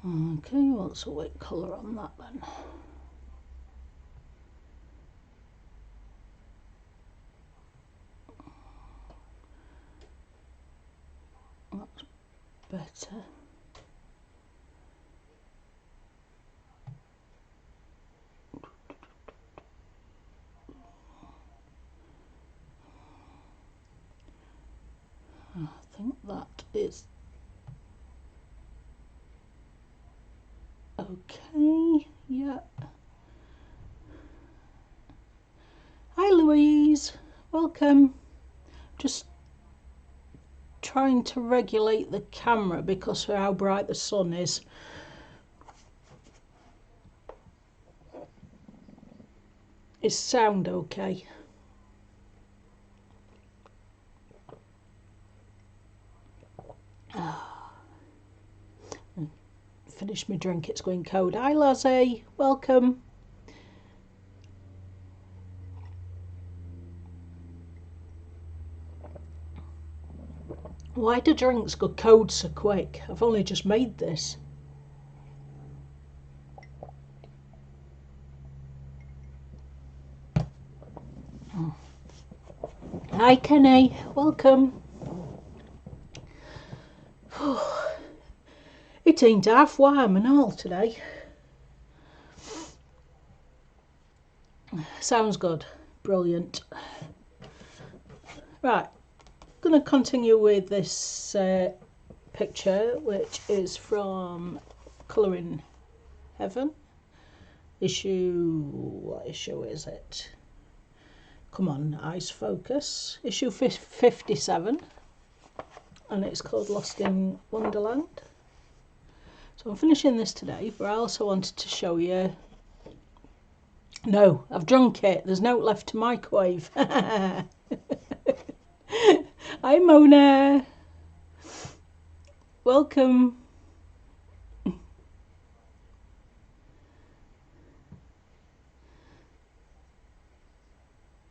Okay, what's a wet colour on that then? That's better. I think that is okay. Yeah. Hi Louise, welcome. Just trying to regulate the camera because of how bright the sun is. Is sound okay? Finish my drink, it's going cold. Hi Lazzie, welcome. Why do drinks go cold so quick? I've only just made this. Hi Kenny, welcome. It ain't half warm and all today. Sounds good. Brilliant. Right, going to continue with this picture, which is from Colouring Heaven. What issue is it? Come on, eyes focus. Issue 57. And it's called Lost in Wonderland. So I'm finishing this today, but I also wanted to show you... No, I've drunk it. There's no left to microwave. Hi Mona. Welcome.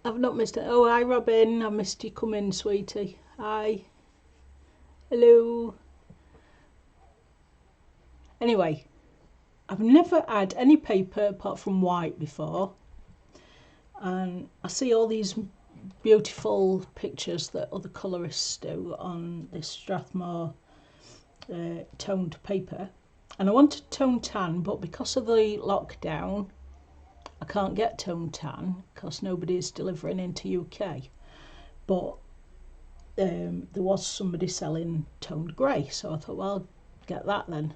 I've not missed it. Oh, hi Robin. I missed you coming, sweetie. Hi. Hello. Anyway, I've never had any paper apart from white before. And I see all these beautiful pictures that other colourists do on this Strathmore toned paper. And I wanted toned tan, but because of the lockdown, I can't get toned tan because nobody is delivering into UK. But there was somebody selling toned grey, so I thought, well, I'll get that then,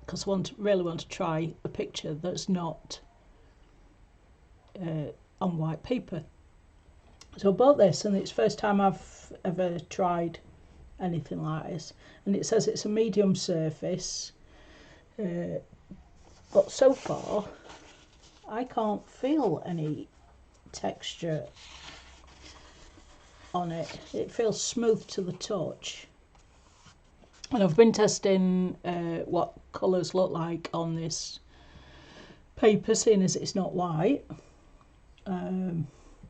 because I really want to try a picture that's not on white paper. So I bought this, and it's the first time I've ever tried anything like this. And it says it's a medium surface, but so far I can't feel any texture on it. It feels smooth to the touch. And I've been testing what colours look like on this paper, seeing as it's not white.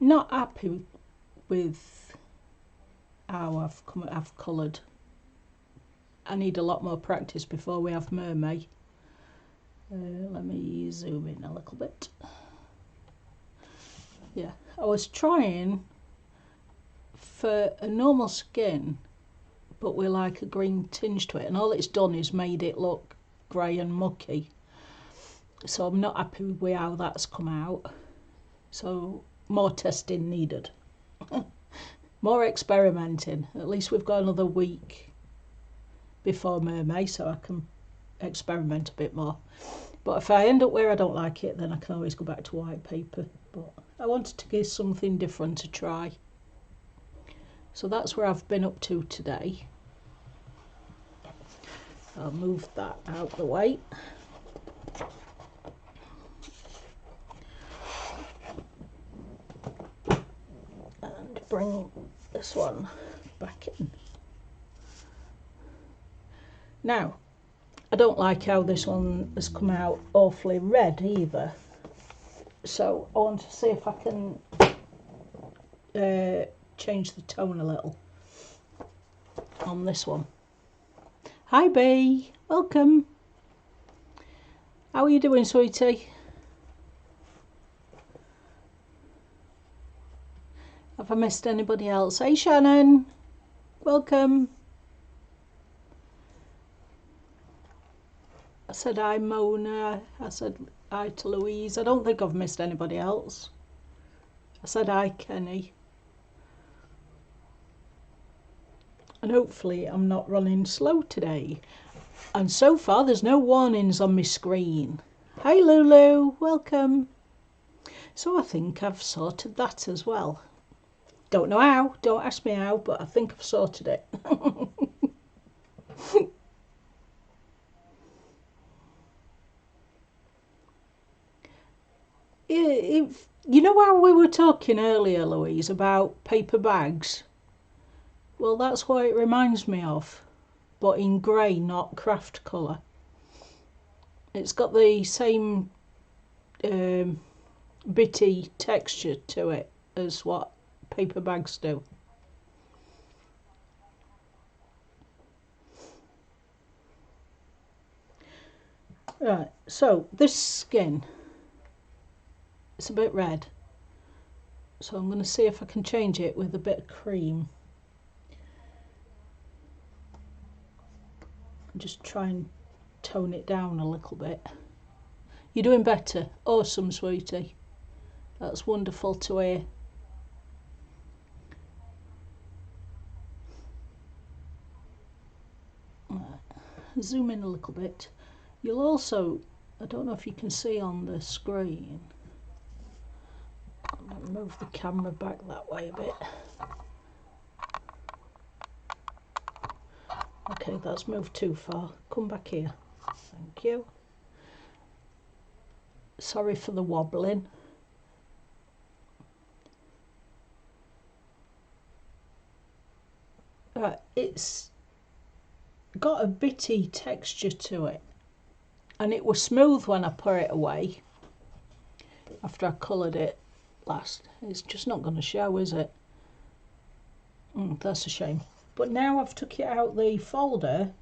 Not happy with how I've coloured. I need a lot more practice before we have mermaid. Let me zoom in a little bit. Yeah, I was trying for a normal skin, but with like a green tinge to it, and all it's done is made it look grey and mucky. So I'm not happy with how that's come out. So more testing needed. More experimenting. At least we've got another week before mermaid, so I can experiment a bit more. But if I end up where I don't like it, then I can always go back to white paper. But I wanted to give something different to try. So that's where I've been up to today. I'll move that out the way. And bring this one back in. Now, I don't like how this one has come out awfully red either. So I want to see if I can change the tone a little on this one. Hi Bee, welcome. How are you doing, sweetie? Have I missed anybody else? Hey, Shannon. Welcome. I said hi, Mona. I said hi to Louise. I don't think I've missed anybody else. I said hi, Kenny. And hopefully I'm not running slow today. And so far there's no warnings on my screen. Hi, Lulu. Welcome. So I think I've sorted that as well. Don't know how. Don't ask me how, but I think I've sorted it. If you know how we were talking earlier, Louise, about paper bags? Well, that's what it reminds me of, but in grey, not craft colour. It's got the same bitty texture to it as what paper bags do. Right, so this skin, it's a bit red, so I'm going to see if I can change it with a bit of cream. Just try and tone it down a little bit. You're doing better. Awesome, sweetie. That's wonderful to hear. Zoom in a little bit. You'll also, I don't know if you can see on the screen, I'll move the camera back that way a bit. Okay, that's moved too far. Come back here. Thank you. Sorry for the wobbling. It's got a bitty texture to it, and it was smooth when I put it away after I coloured it last. It's just not going to show, is it? That's a shame. But now I've took it out the folder,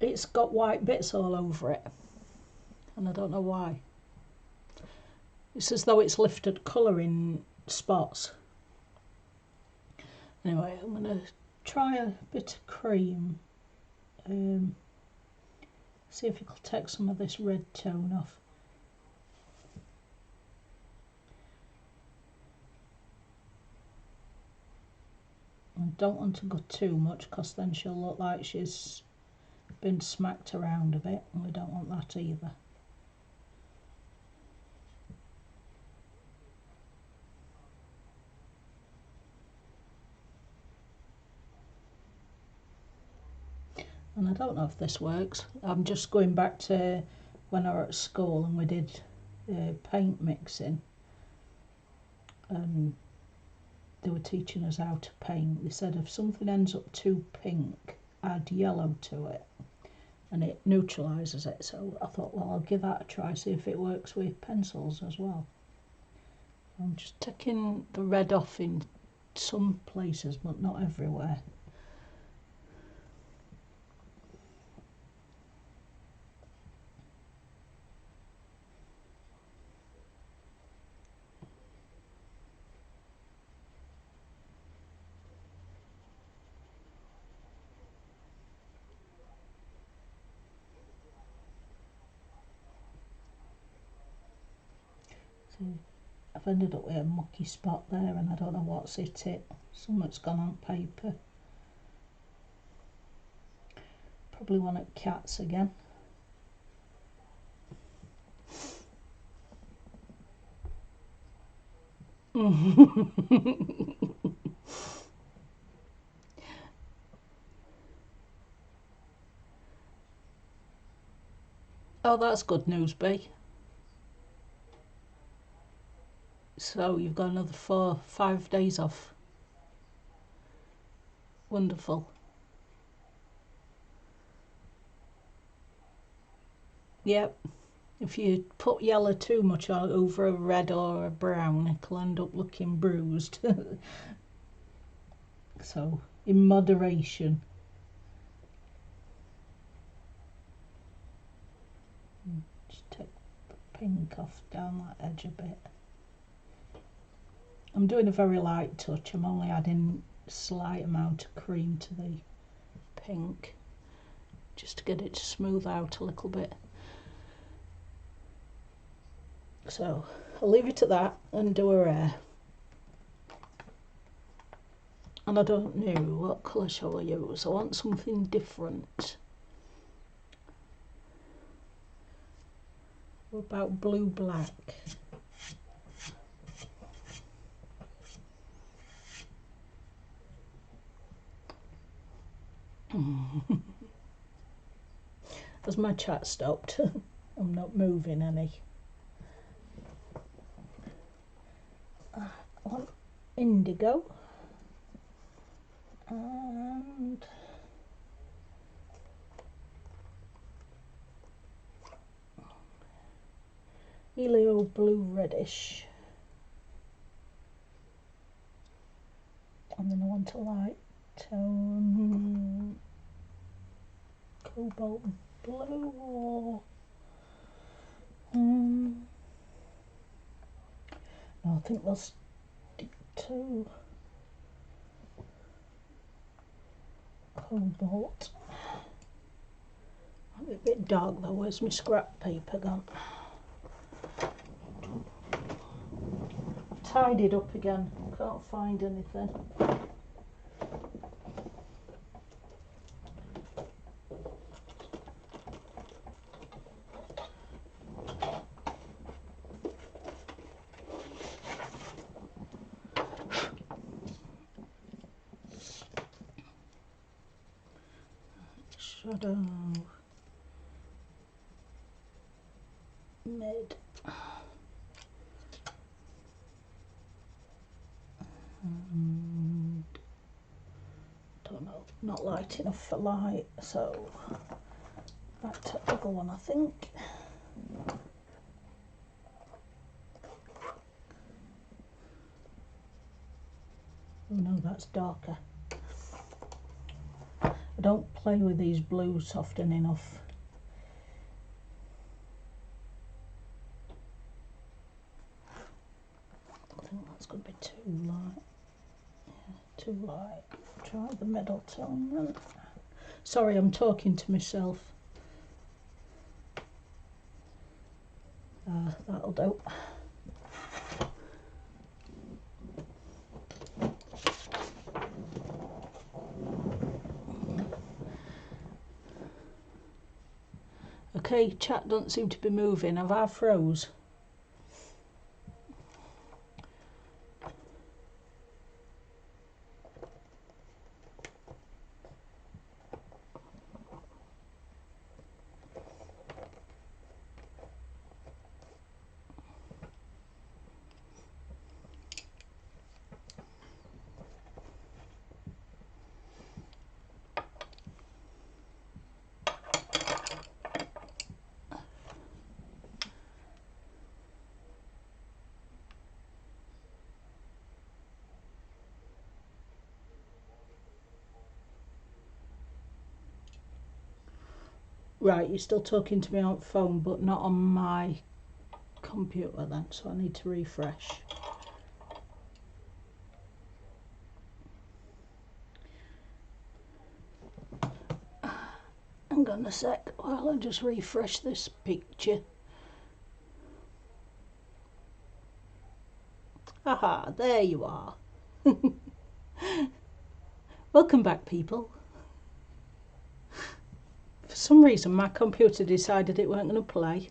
it's got white bits all over it, and I don't know why. It's as though it's lifted colour in spots. Anyway, I'm going to try a bit of cream. See if it'll take some of this red tone off. I don't want to go too much because then she'll look like she's been smacked around a bit, and we don't want that either. And I don't know if this works. I'm just going back to when I was at school and we did paint mixing, and they were teaching us how to paint. They said if something ends up too pink, add yellow to it and it neutralises it. So I thought, well, I'll give that a try, see if it works with pencils as well. I'm just taking the red off in some places, but not everywhere. I've ended up with a mucky spot there, and I don't know what's hit it. Something's gone on paper. Probably one at cats again. Oh, that's good news, B. So you've got another 4-5 days off. Wonderful. Yep. If you put yellow too much over a red or a brown, it'll end up looking bruised. So, in moderation. Just take the pink off down that edge a bit. I'm doing a very light touch. I'm only adding a slight amount of cream to the pink just to get it to smooth out a little bit. So I'll leave it at that and do her hair. And I don't know what colour shall I use. I want something different. What about blue black? Has my chat stopped? I'm not moving any. I want indigo and Helioblue Reddish, and then I want a light tone, cobalt blue, or no, I think we'll stick to cobalt. Might be a bit dark though. Where's my scrap paper gone? Tidied up again. Can't find anything. Shadow mid. And don't know, not light enough for light, so back to the other one, I think. Oh no, that's darker. I don't play with these blues often enough. I think that's going to be too light. Yeah, too light. Try the middle tone then. Sorry, I'm talking to myself. That'll do. Okay, chat doesn't seem to be moving. Have I froze? Right, you're still talking to me on phone, but not on my computer then, so I need to refresh. Hang on a sec while I just refresh this picture. Aha, there you are. Welcome back, people. For some reason my computer decided it weren't going to play.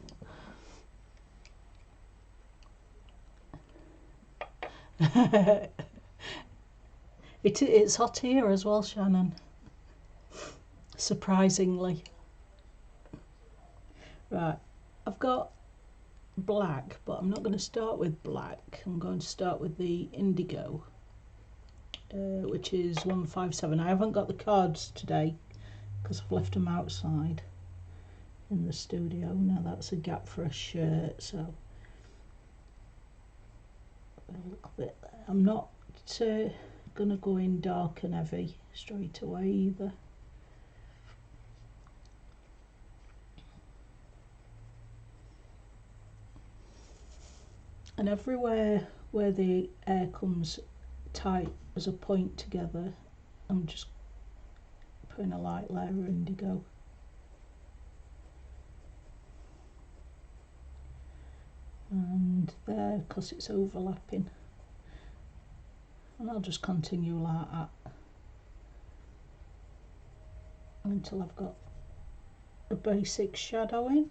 It's hot here as well, Shannon. Surprisingly. Right, I've got black, but I'm not going to start with black. I'm going to start with the indigo, which is 157. I haven't got the cards today because I've left them outside in the studio. Now that's a gap for a shirt, so a little bit there. I'm not gonna go in dark and heavy straight away either. And everywhere where the air comes tight as a point together, I'm just putting a light layer of indigo. And there, because it's overlapping, and I'll just continue like that until I've got a basic shadowing.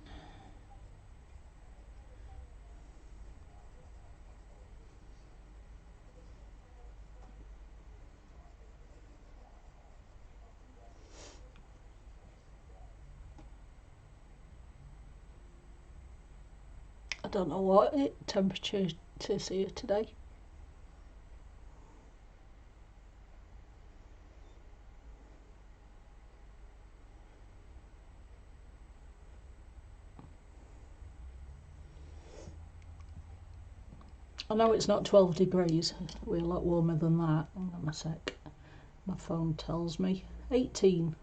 I don't know what temperature it is here today. I know it's not 12 degrees, we're a lot warmer than that. Hang on a sec, my phone tells me 18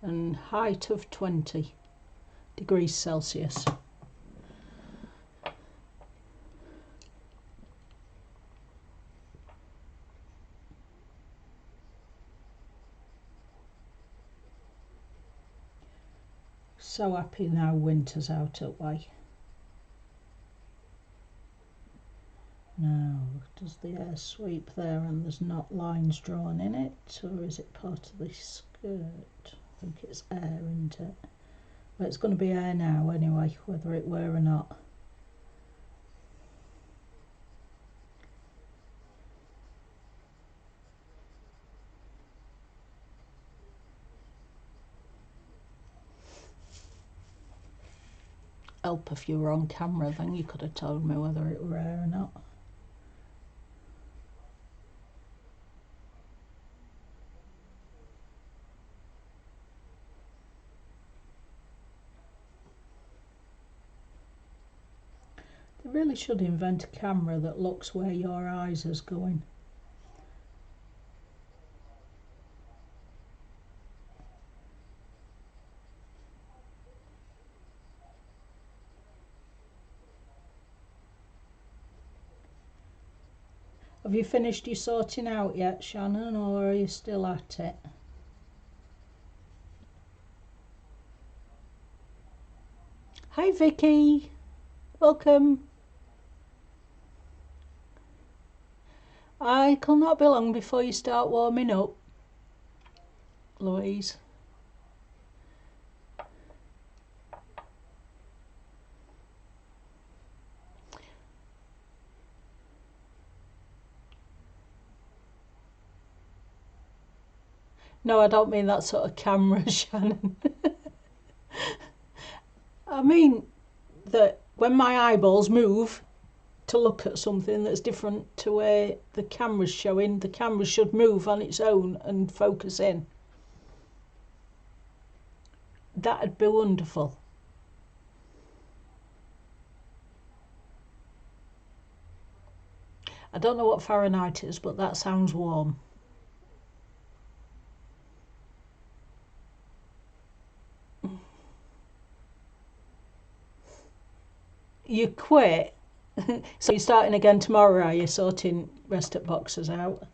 and height of 20 degrees Celsius. So happy now winter's out of the way. Now, does the air sweep there and there's not lines drawn in it, or is it part of the skirt? I think it's air, isn't it? Well, it's going to be air now anyway, whether it were or not. Help if you were on camera, then you could have told me whether it were air or not. They really should invent a camera that looks where your eyes is going. Have you finished your sorting out yet, Shannon, or are you still at it? Hi Vicky, welcome. I will not be long before you start warming up, Louise. No, I don't mean that sort of camera, Shannon. I mean that when my eyeballs move to look at something that's different to where the camera's showing, the camera should move on its own and focus in. That'd be wonderful. I don't know what Fahrenheit is, but that sounds warm. You quit? So you're starting again tomorrow, are you, sorting rest up boxes out?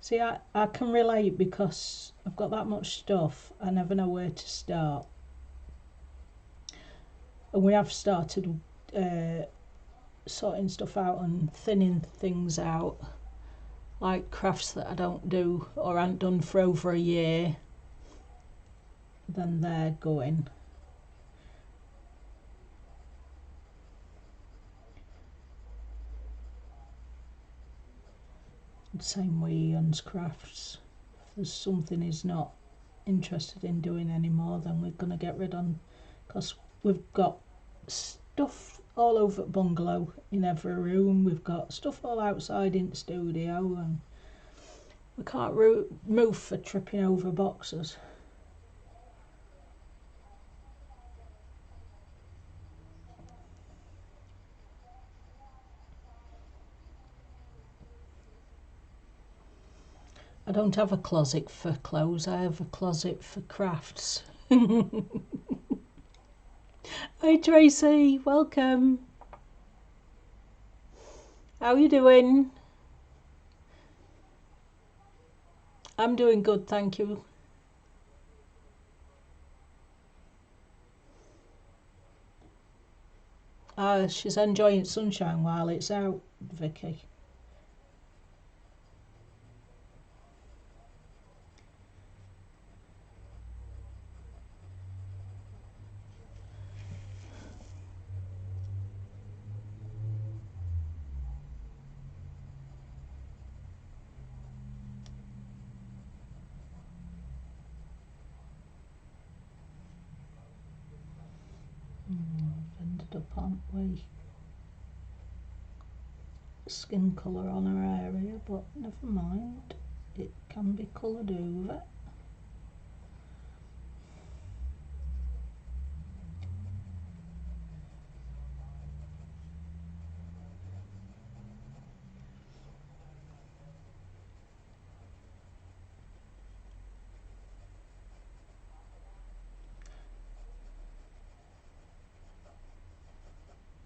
See, I can relate because I've got that much stuff, I never know where to start. And we have started sorting stuff out and thinning things out, like crafts that I don't do or haven't done for over a year. Then they're going. Same with Ian's crafts. If there's something he's not interested in doing anymore, then we're going to get rid of, because we've got stuff all over the bungalow in every room. We've got stuff all outside in the studio, and we can't move for tripping over boxes. I don't have a closet for clothes, I have a closet for crafts. Hi Tracy, welcome. How you doing? I'm doing good, thank you. She's enjoying sunshine while it's out, Vicky. Ended up, aren't we? Skin colour on her area, but never mind. It can be coloured over.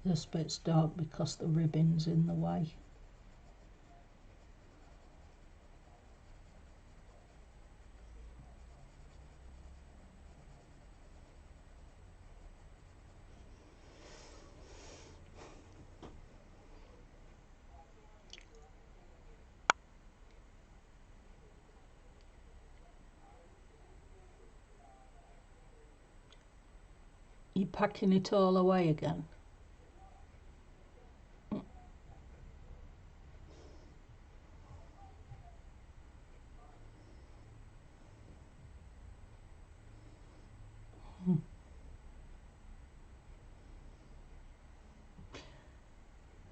This bit's dark because the ribbon's in the way. You packing it all away again?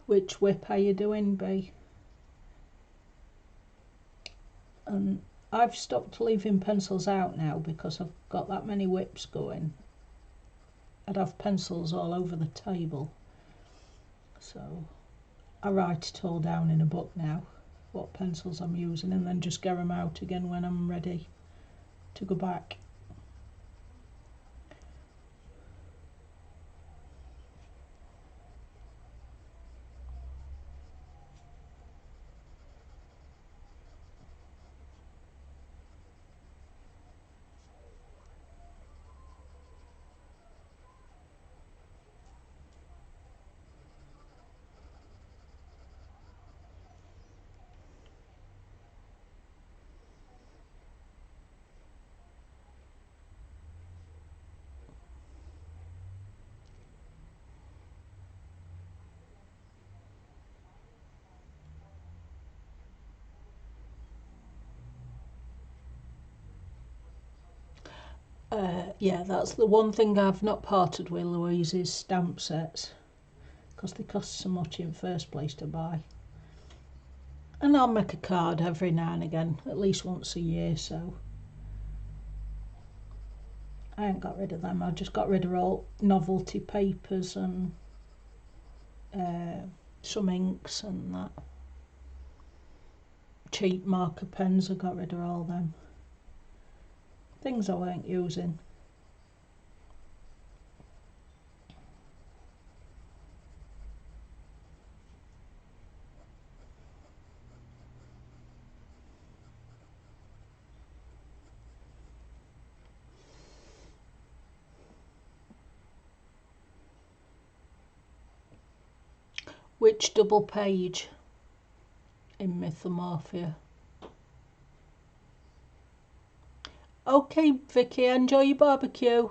Which whip are you doing, B? And I've stopped leaving pencils out now because I've got that many whips going. I'd have pencils all over the table. So I write it all down in a book now, what pencils I'm using, and then just get them out again when I'm ready to go back. Yeah, that's the one thing I've not parted with, Louise, is stamp sets, because they cost so much in first place to buy. And I'll make a card every now and again, at least once a year, so I ain't got rid of them. I just got rid of all novelty papers and some inks and that. Cheap marker pens, I got rid of all them. Things I weren't using. Which double page in Mythomorphia? Okay, Vicky, enjoy your barbecue.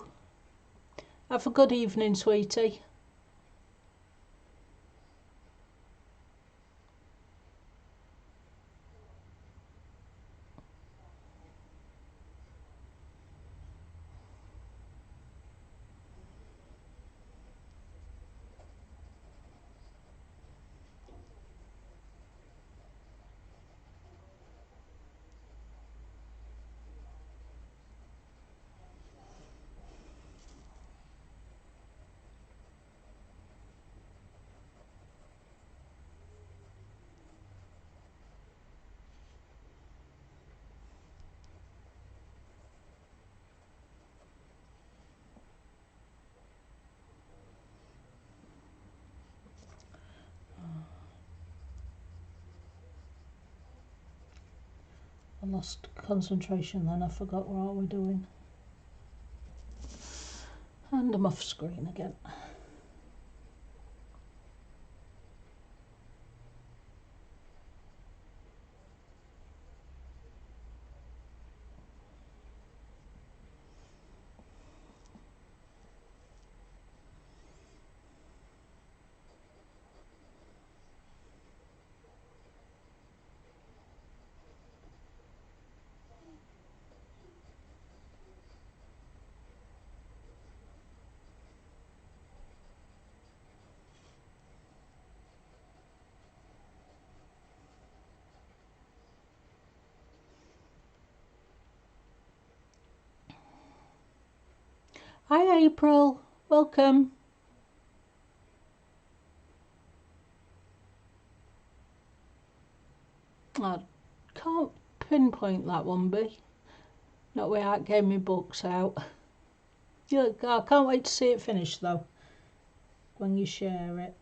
Have a good evening, sweetie. I lost concentration then, I forgot what we're doing. And I'm off screen again. Hi April, welcome. I can't pinpoint that one, B. Not without getting my books out. Yeah, I can't wait to see it finished though, when you share it.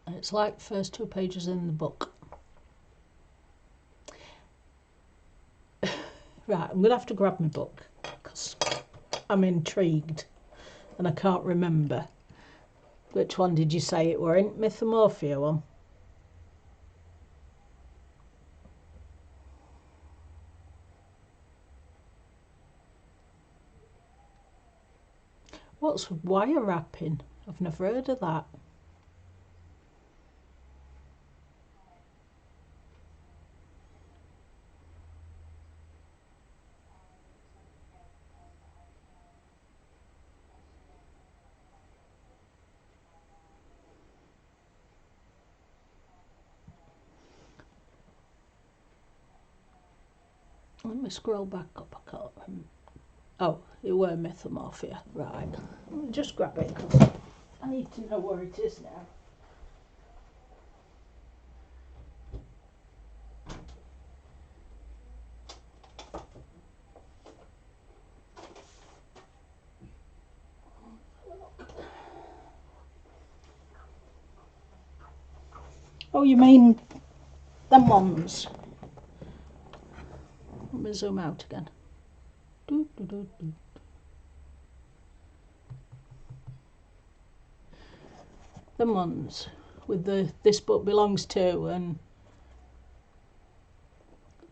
It's like the first 2 pages in the book. Right, I'm going to have to grab my book because I'm intrigued and I can't remember. Which one did you say it were in? Mythomorphia one? What's wire wrapping? I've never heard of that. Let me scroll back up, I can't remember. Oh, it were Mythomorphia, right. Let me just grab it because I need to know where it is now. Oh, you mean them ones? Let me zoom out again. Doo, doo, doo, doo. Them ones with the "this book belongs to" and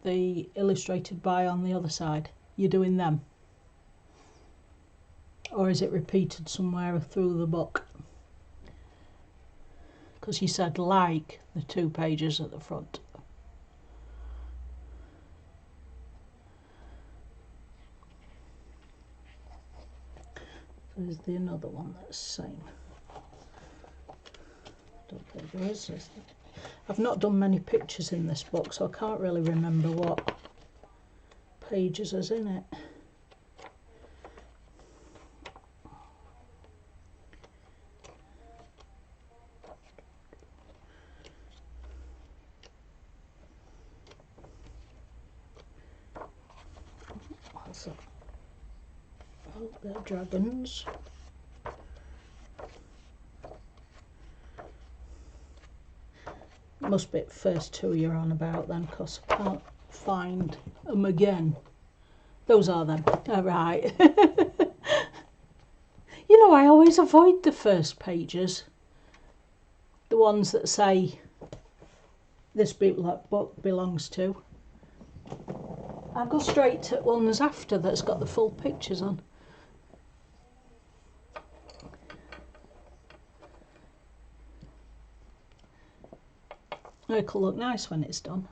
the illustrated by on the other side. You're doing them? Or is it repeated somewhere through the book? Because you said like the 2 pages at the front. There's the another one that's the same. Don't think there is. I've not done many pictures in this book, so I can't really remember what pages is in it. What's that? Oh, they're dragons. Must be the first 2 you're on about then, because I can't find them again. Those are them. All right. You know, I always always avoid the first pages, the ones that say this book belongs to. I go straight to ones after that's got the full pictures on. It'll look nice when it's done.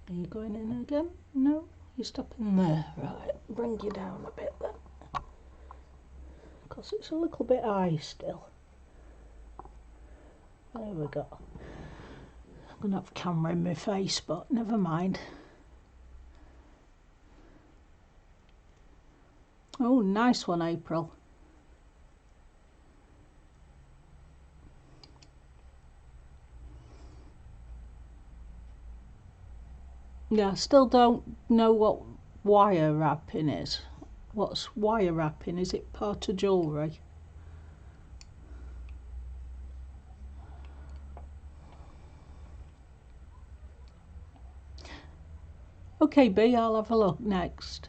Are you going in again? No, you're stopping there. Right, bring you down a bit then, because it's a little bit high still. There we go. I'm going to have a camera in my face, but never mind. Oh, nice one, April. Yeah, I still don't know what wire wrapping is. What's wire wrapping? Is it part of jewellery? Okay, B, I'll have a look next.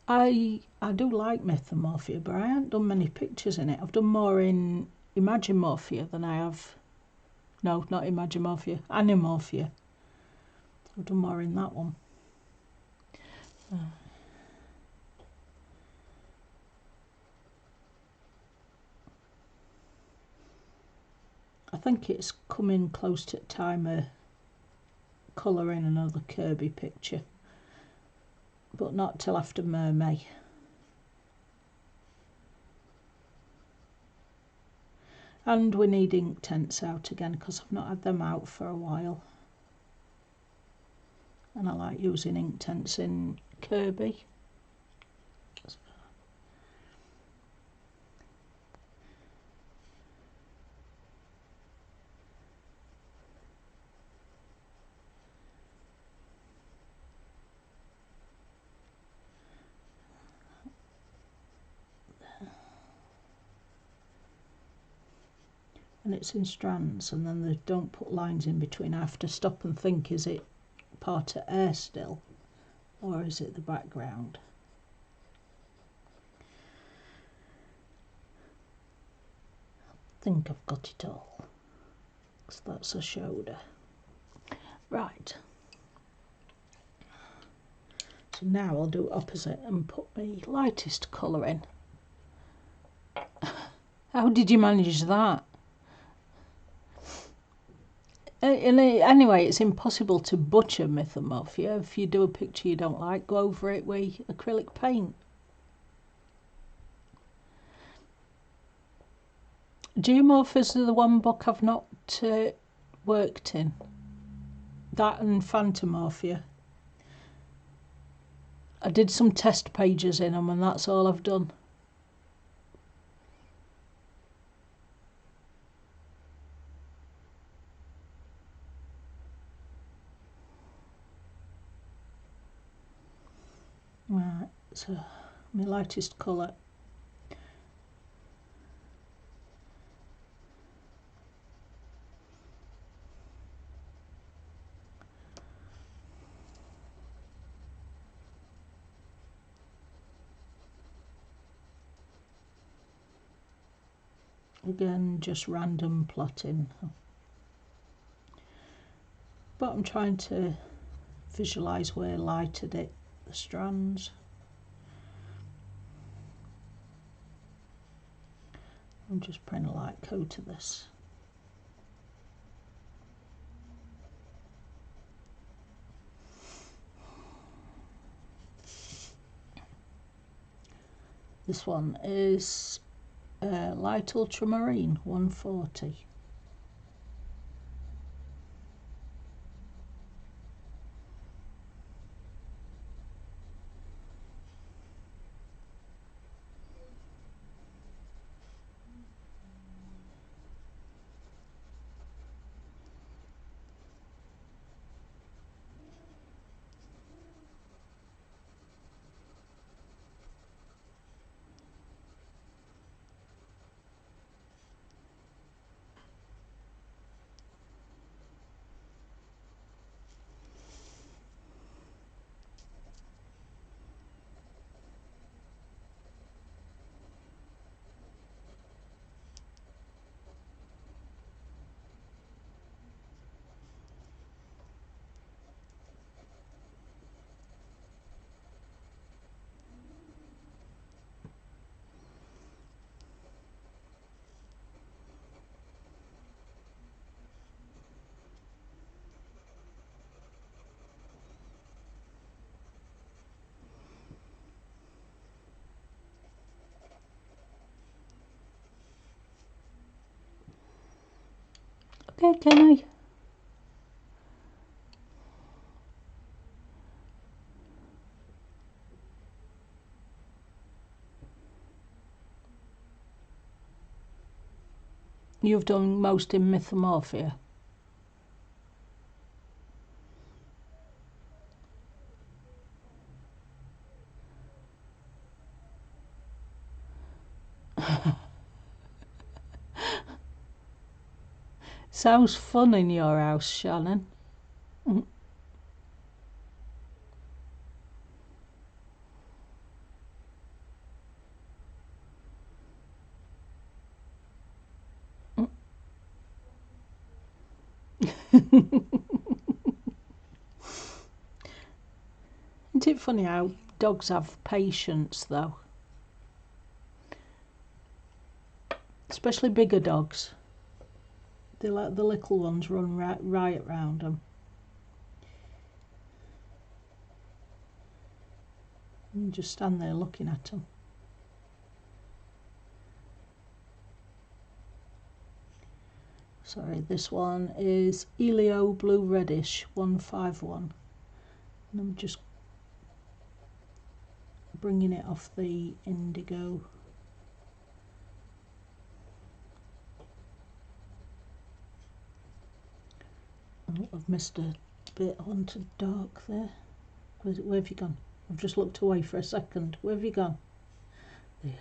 I do like Mythomorphia, but I haven't done many pictures in it. I've done more in Imagimorphia than I have... No, not Imagimorphia, Animorphia. I've done more in that one. I think it's coming close to time of colouring another Kirby picture, but not till after Mermaid. And we need ink tents out again because I've not had them out for a while. And I like using ink tents in Kirby. And it's in strands, and then they don't put lines in between. I have to stop and think, is it part of air still, or is it the background? I think I've got it all, because that's a shoulder. Right. So now I'll do opposite and put my lightest colour in. How did you manage that? Anyway, it's impossible to butcher Mythomorphia. If you do a picture you don't like, go over it with acrylic paint. Geomorphers are the one book I've not worked in. That and Phantomorphia. I did some test pages in them and that's all I've done. Right, so my lightest colour. Again, just random plotting. But I'm trying to visualise where I lighted it, the strands. I'm just putting a light coat of this. This one is light ultramarine 140. Okay, Kenny. You've done most in Mythomorphia. Sounds fun in your house, Shannon. Isn't it funny how dogs have patience, though? Especially bigger dogs. They let the little ones run riot round them. And just stand there looking at them. Sorry, this one is Helioblue Reddish 151. And I'm just bringing it off the Indigo. Oh, I've missed a bit onto dark there. Where have you gone? I've just looked away for a second. Where have you gone? There.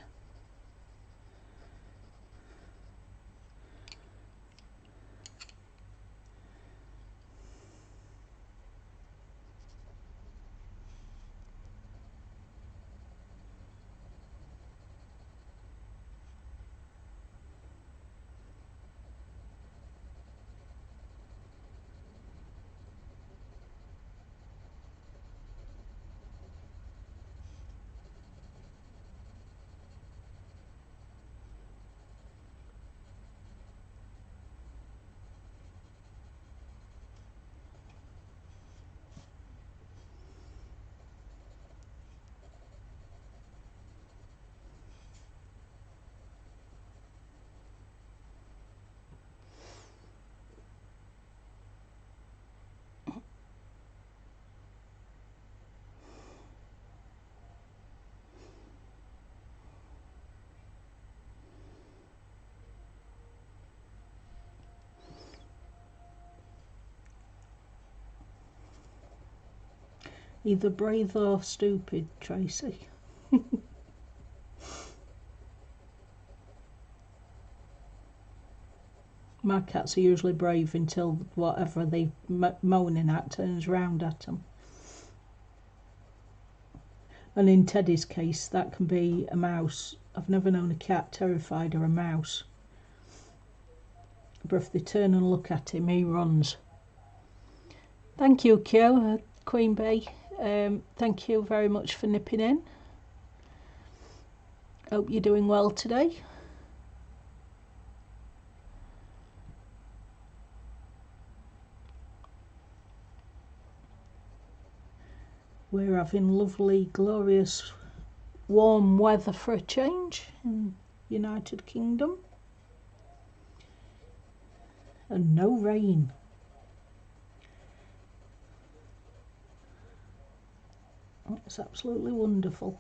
Either brave or stupid, Tracy. My cats are usually brave until whatever they're moaning at turns round at them. And in Teddy's case, that can be a mouse. I've never known a cat terrified of a mouse. But if they turn and look at him, he runs. Thank you, Q, Queen Bee. Thank you very much for nipping in. Hope you're doing well today. We're having lovely, glorious, warm weather for a change in United Kingdom. And no rain. It's absolutely wonderful.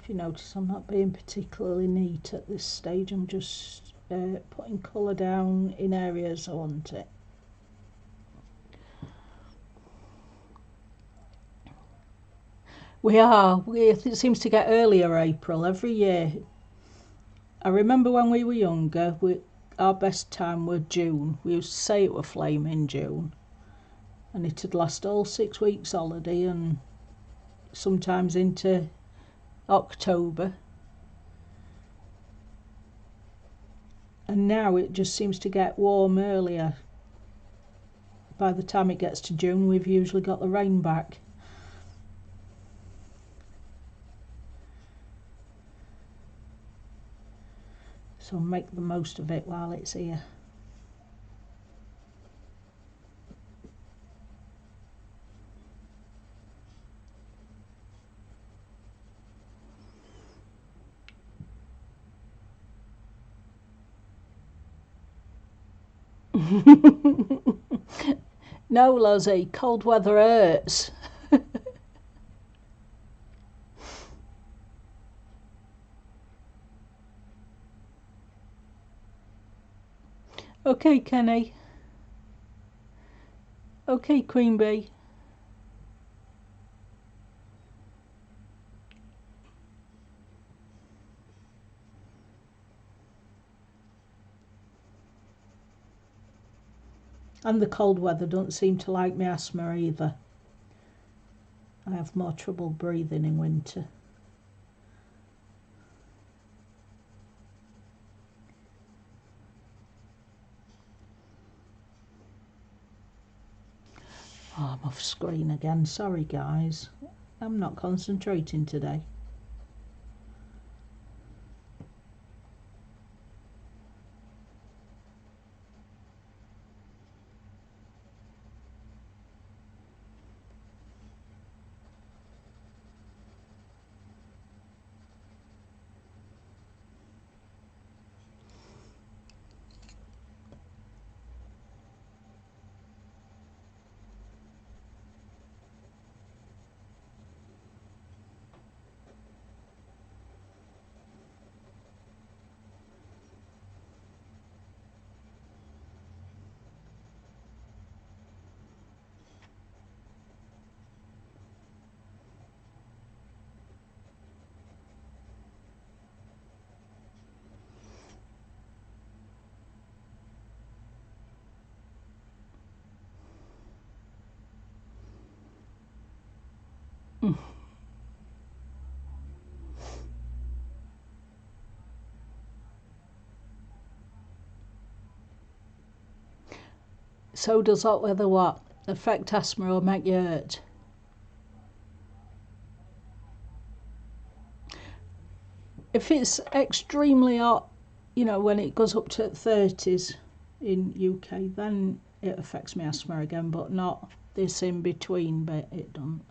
If you notice, I'm not being particularly neat at this stage. I'm just putting colour down in areas I want it. It seems to get earlier April every year. I remember when we were younger, our best time was June. We used to say it were flaming June. And it'd last all 6 weeks holiday, and sometimes into October. And now it just seems to get warm earlier. By the time it gets to June, we've usually got the rain back. So make the most of it while it's here. No, Lozzie, cold weather hurts. Okay, Kenny. Okay, Queen Bee. And the cold weather don't seem to like my asthma either. I have more trouble breathing in winter. Oh, I'm off screen again. Sorry, guys. I'm not concentrating today. So does hot weather what? Affect asthma or make you hurt? If it's extremely hot, you know, when it goes up to 30s in UK, then it affects my asthma again, but not this in between bit, it don't.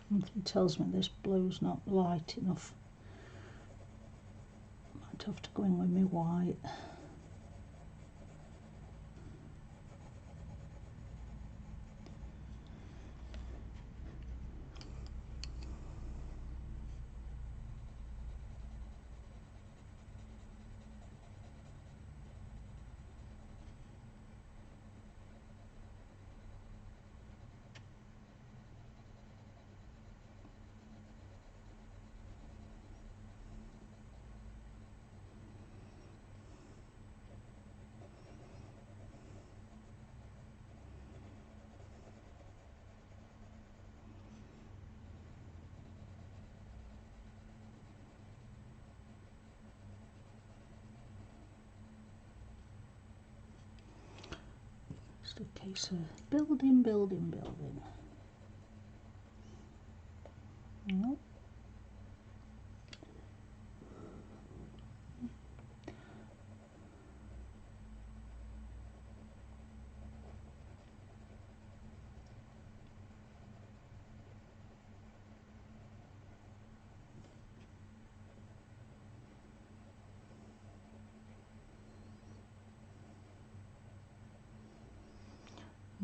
Something tells me this blue's not light enough. Might have to go in with my white. Just a case of building. Nope.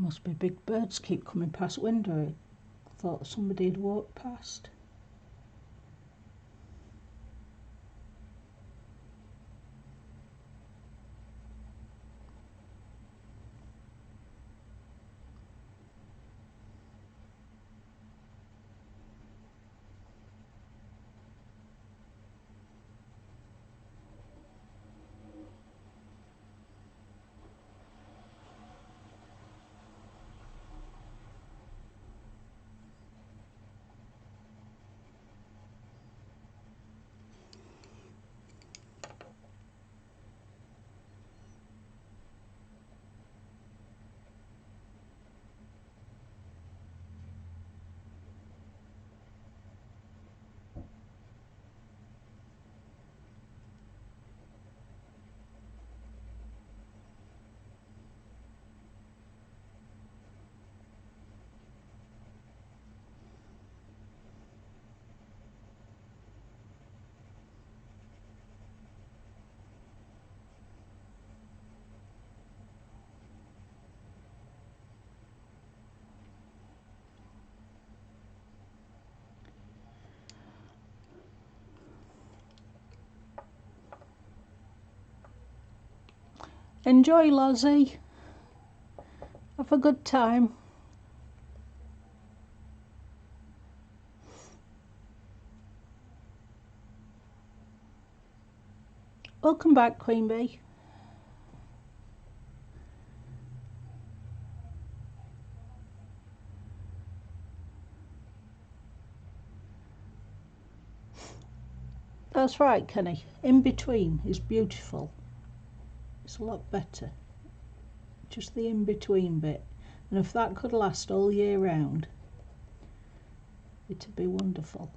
Must be big birds keep coming past window. I thought somebody had walked past. Enjoy, Lozzie. Have a good time. Welcome back, Queen Bee. That's right, Kenny. In between is beautiful. It's a lot better. Just the in between bit. And if that could last all year round, it'd be wonderful.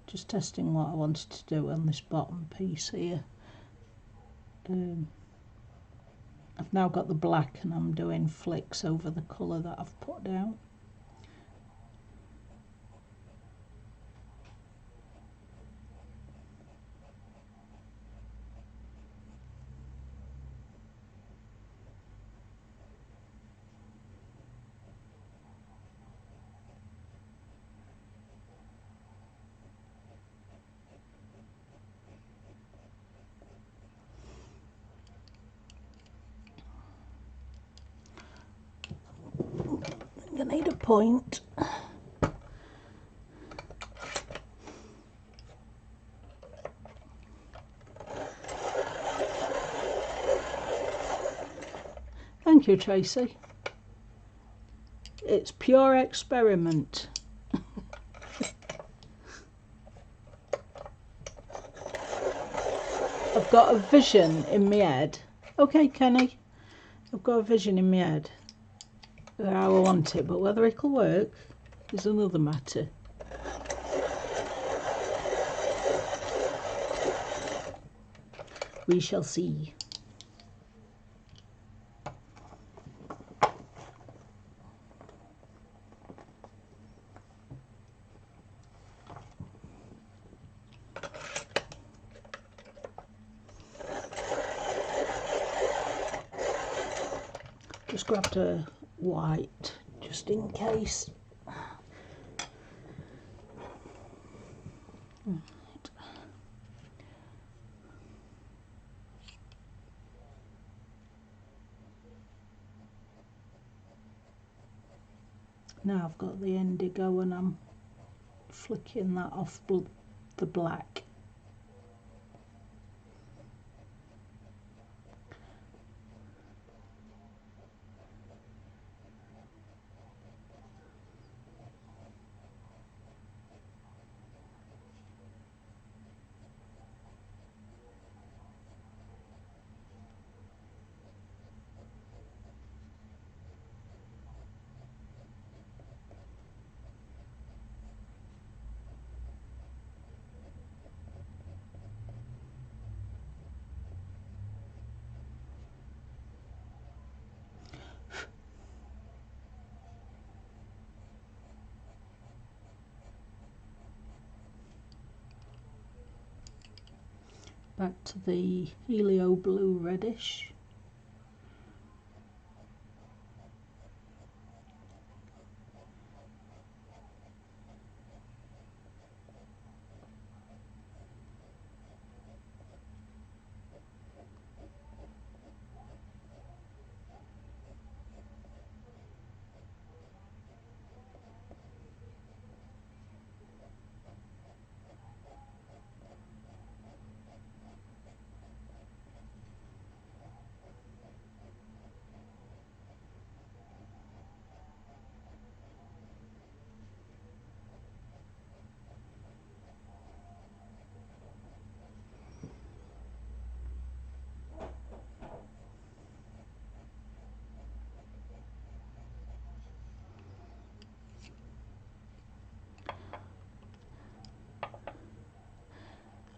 Just testing what I wanted to do on this bottom piece here. I've now got the black and I'm doing flicks over the colour that I've put down. I'm going to need a point. Thank you, Tracy. It's pure experiment. I've got a vision in my head. Okay, Kenny. I've got a vision in my head of how I want it, but whether it'll work is another matter. We shall see. Just grabbed a white just in case. Right. Now I've got the indigo and I'm flicking that off the black. Back to the Helioblue Reddish.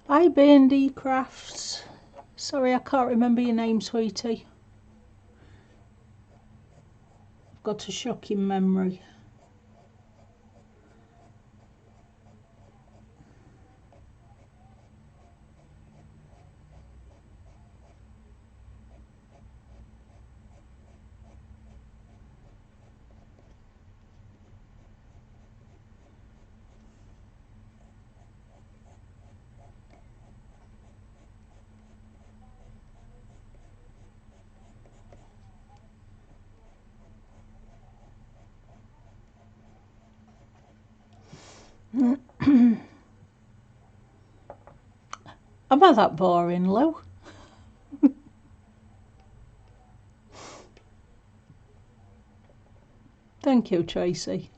Hi B&D Crafts. Sorry I can't remember your name, sweetie. I've got a shocking memory. Am I that boring, Lou? Thank you, Tracy.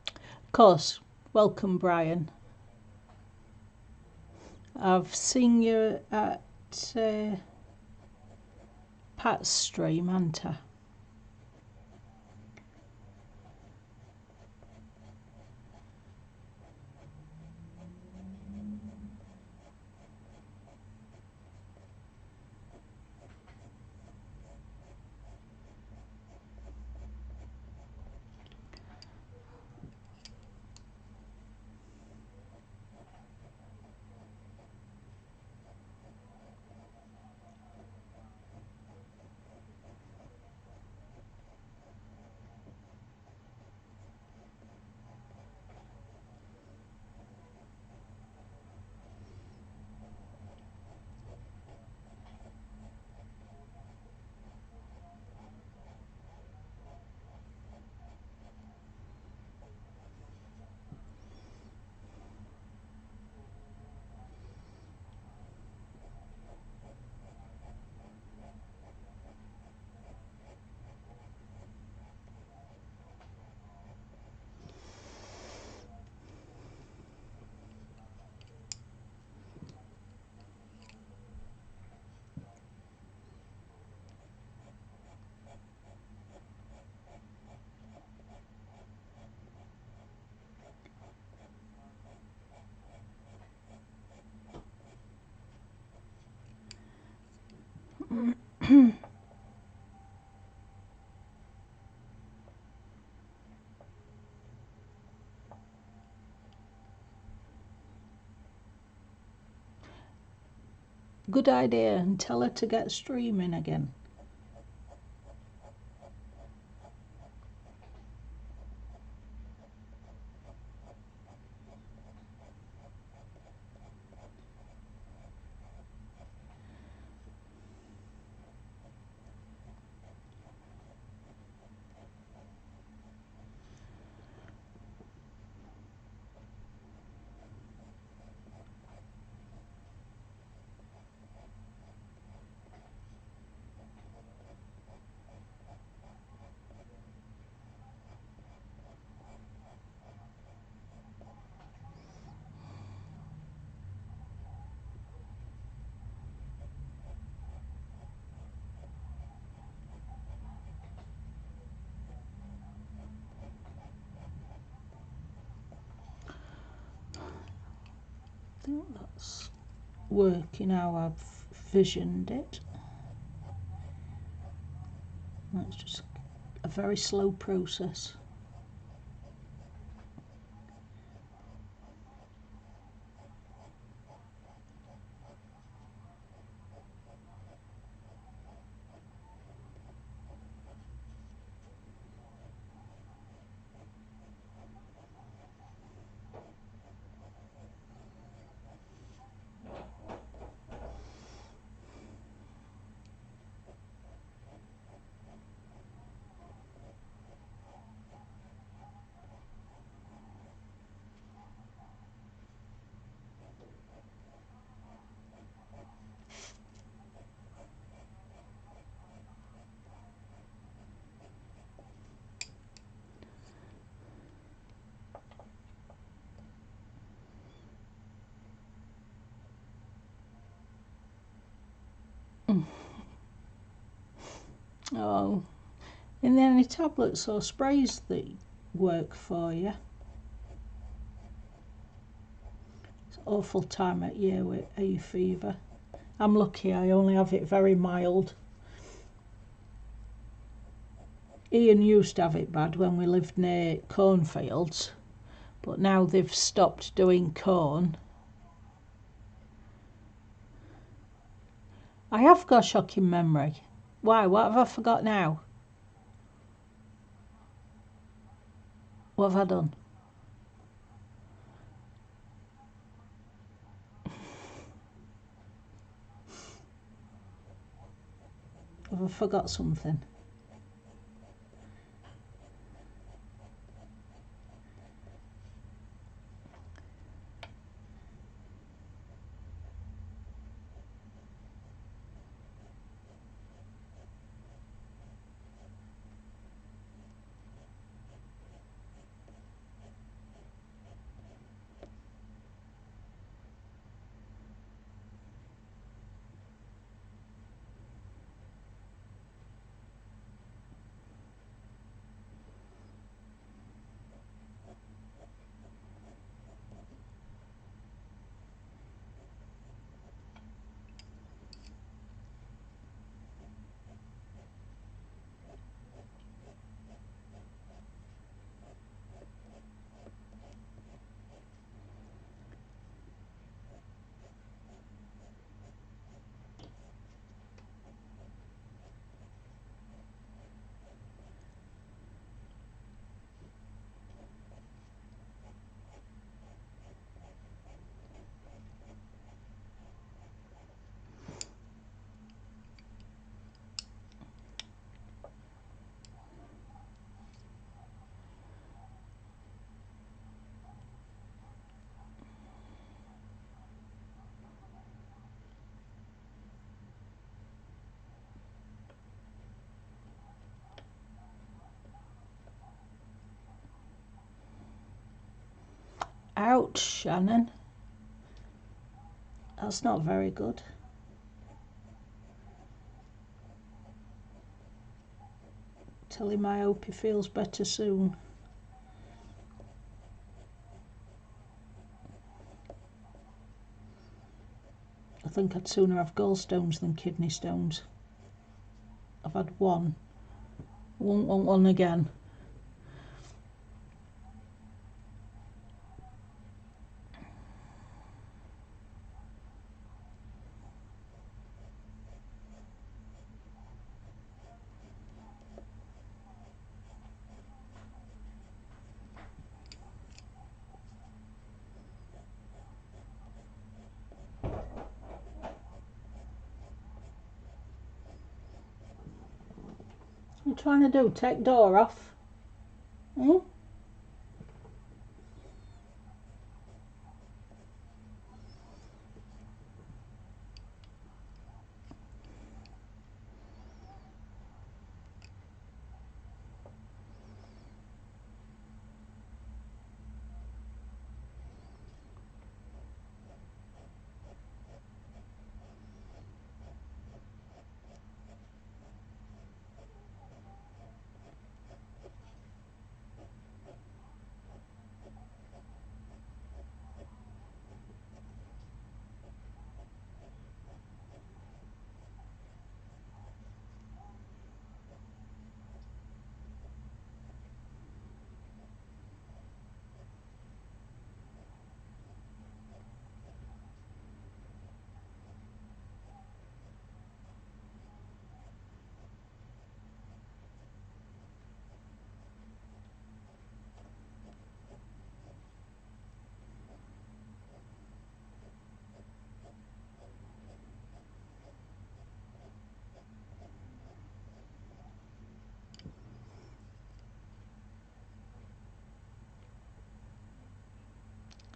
Of course, welcome, Brian. I've seen you at Pat's stream, haven't I? Good idea, and tell her to get streaming again. I think that's working how I've visioned it. That's just a very slow process. Oh, and then any tablets or sprays that work for you? It's an awful time of year with hay fever. I'm lucky I only have it very mild. Ian used to have it bad when we lived near cornfields, but now they've stopped doing corn. I have got a shocking memory. Why? What have I forgot now? What have I done? Have I forgot something? Ouch, Shannon. That's not very good. Tell him I hope he feels better soon. I think I'd sooner have gallstones than kidney stones. I've had one. I won't want one again. What are you trying to do? Take door off? Hmm?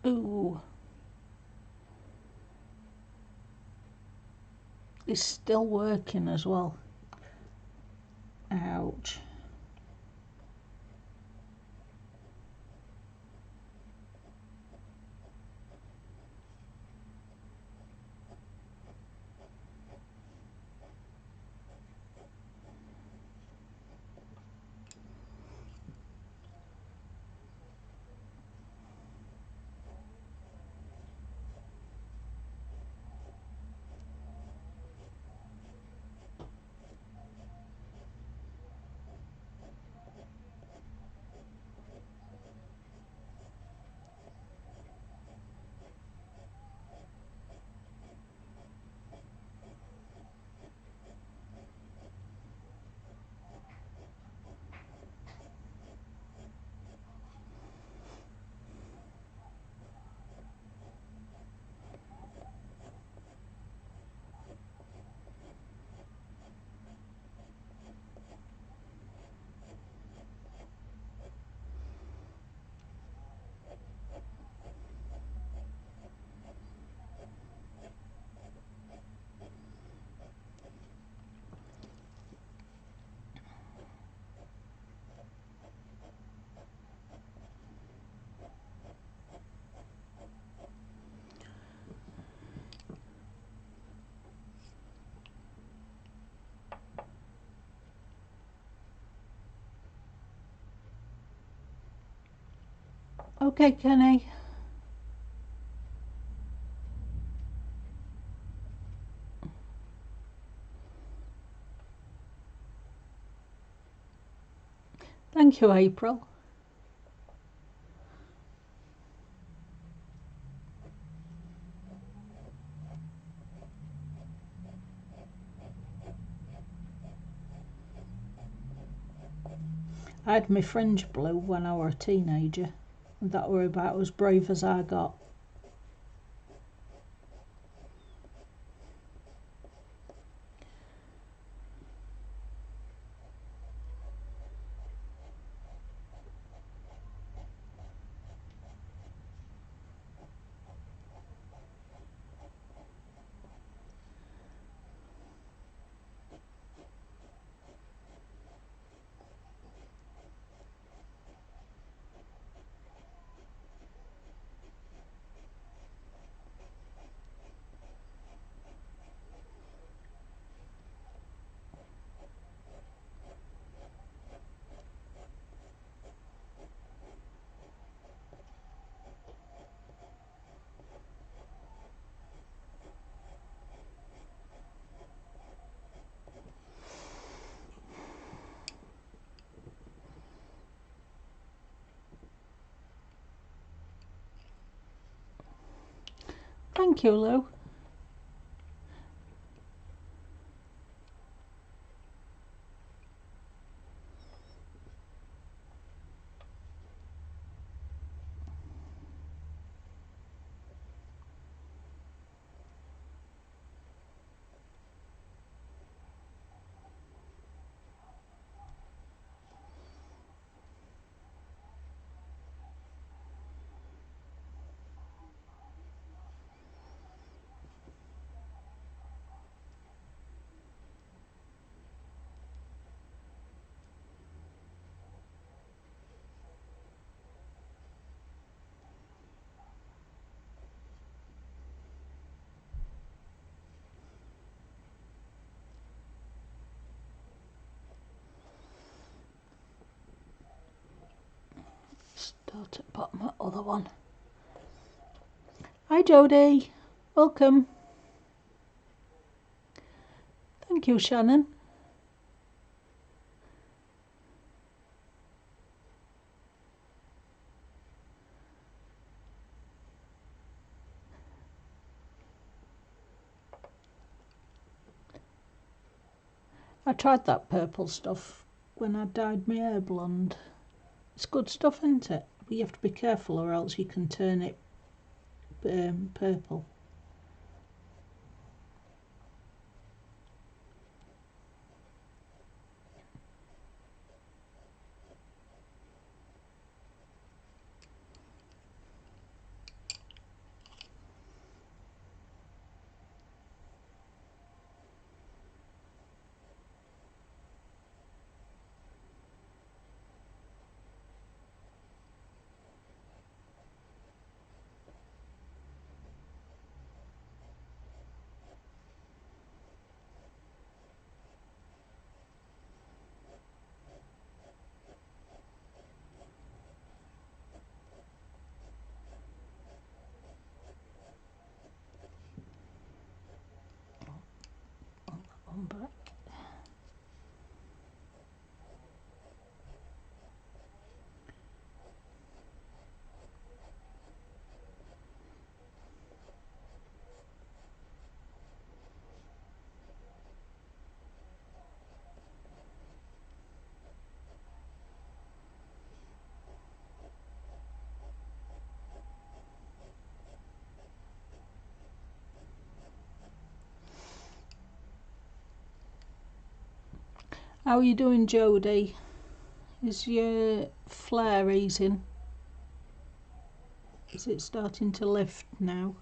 Ooh. It's still working as well. Ouch. Okay, Kenny. Thank you, April. I had my fringe blue when I were a teenager, and that were about as brave as I got. Thank you, Lou. Start at the bottom of the other one. Hi Jodie, welcome. Thank you, Shannon. I tried that purple stuff when I dyed my hair blonde. It's good stuff, isn't it? But you have to be careful or else you can turn it purple. One back. How are you doing, Jodie? Is your flare easing? Is it starting to lift now?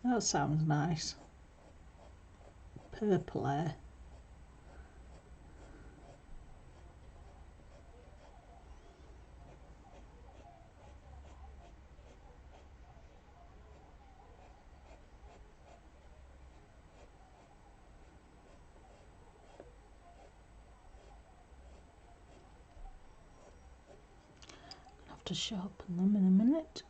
That sounds nice. Purple hair. I'll have to sharpen them in a minute.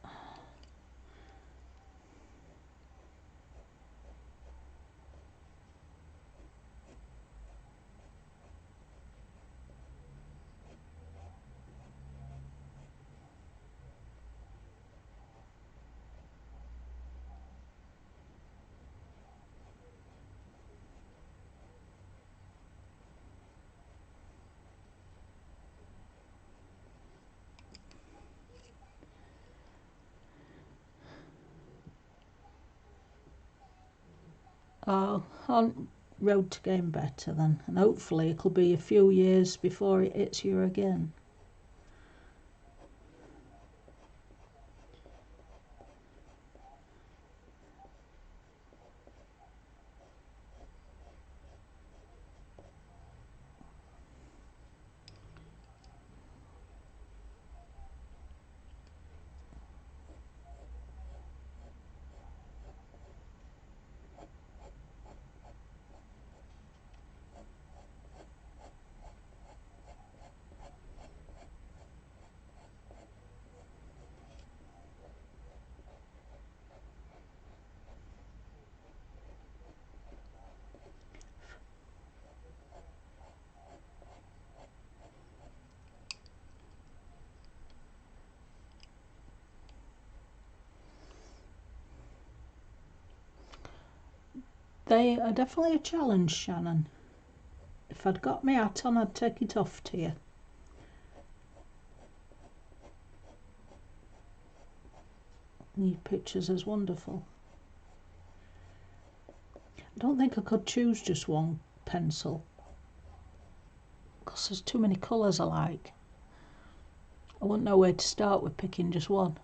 Oh, on road to getting better then, and hopefully it'll be a few years before it hits you again. They are definitely a challenge, Shannon. If I'd got my hat on, I'd take it off to you. These pictures is wonderful. I don't think I could choose just one pencil because there's too many colours I like. I wouldn't know where to start with picking just one.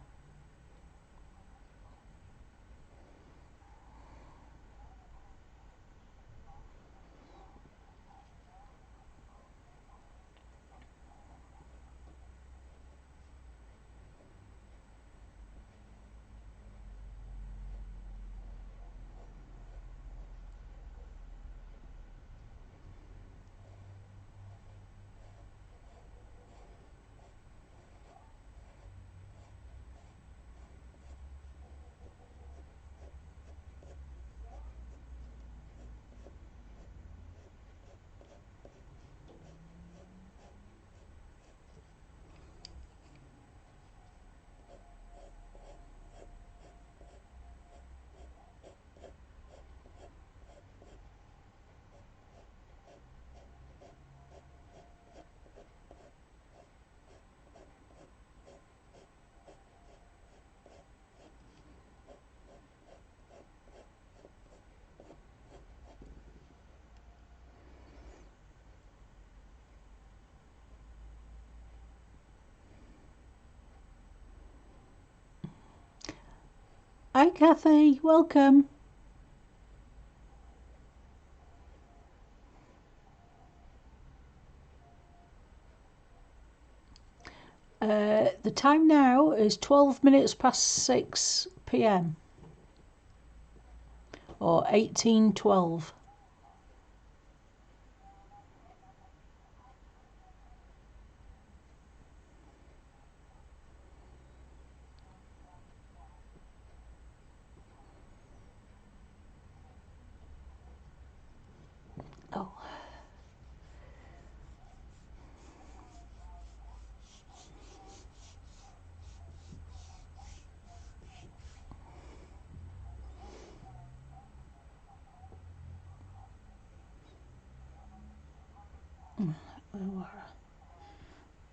Hi Kathy, welcome. The time now is 12 minutes past 6 p.m. or 18:12. Oh.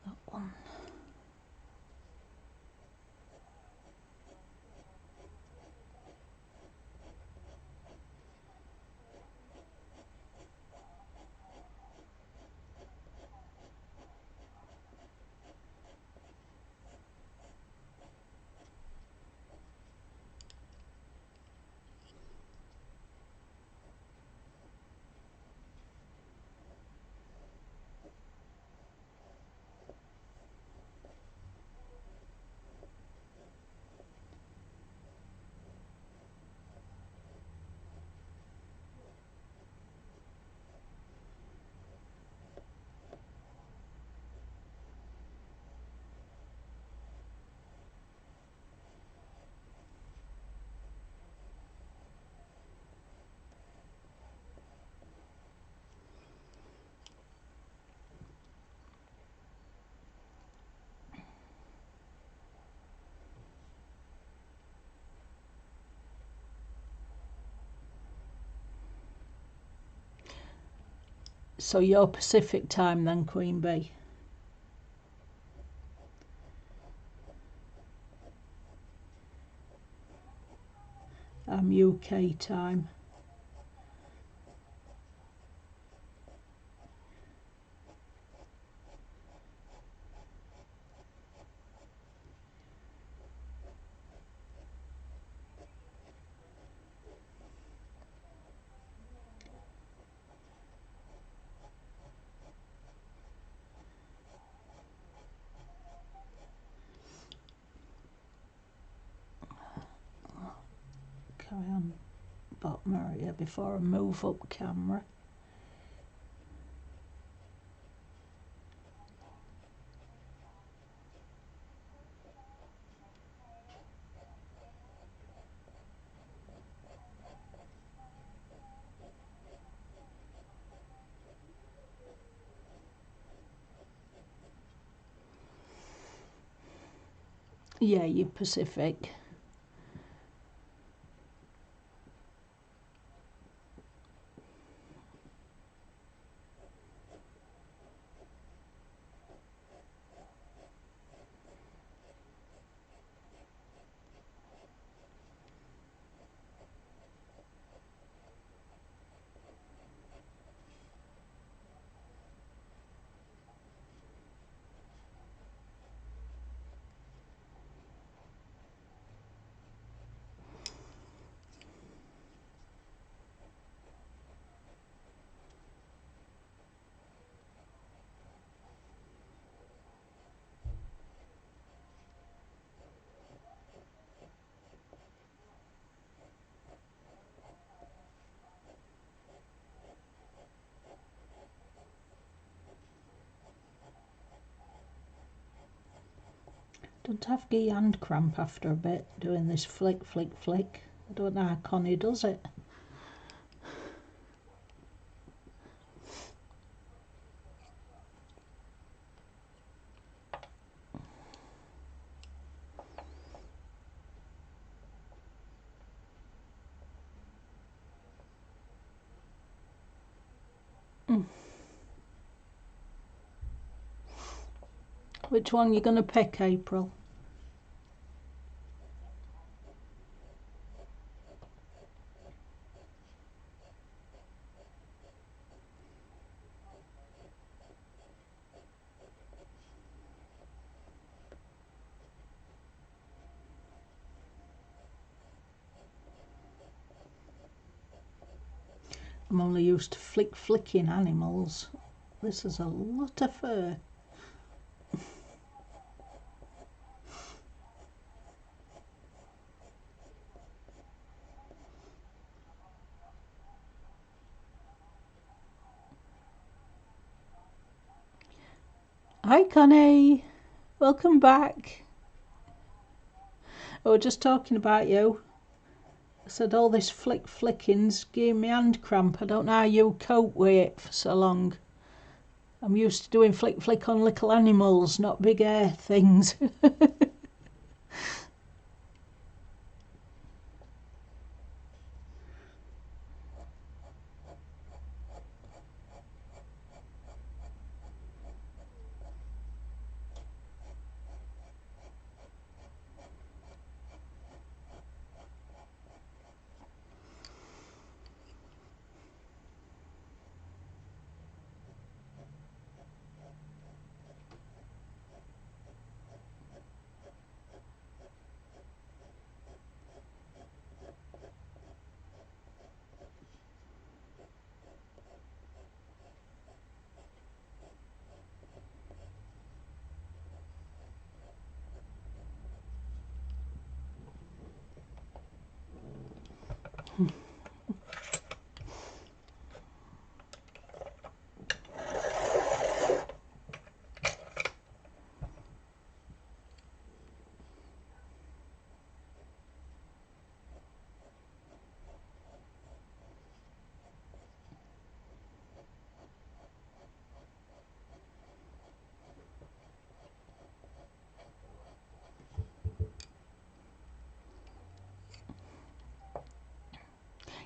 That one. So you're Pacific time then, Queen Bee? I'm UK time. Carry on bottom area before I move up camera. Yeah, you're Pacific. Don't have to hand cramp after a bit doing this flick, flick, flick. I don't know how Connie does it. Which one you going to pick, April? I'm only used to flicking animals. This is a lot of fur. Hi Connie, welcome back. I was just talking about you. I said all this flicking's giving me hand cramp. I don't know how you cope with it for so long. I'm used to doing flick on little animals, not big air things.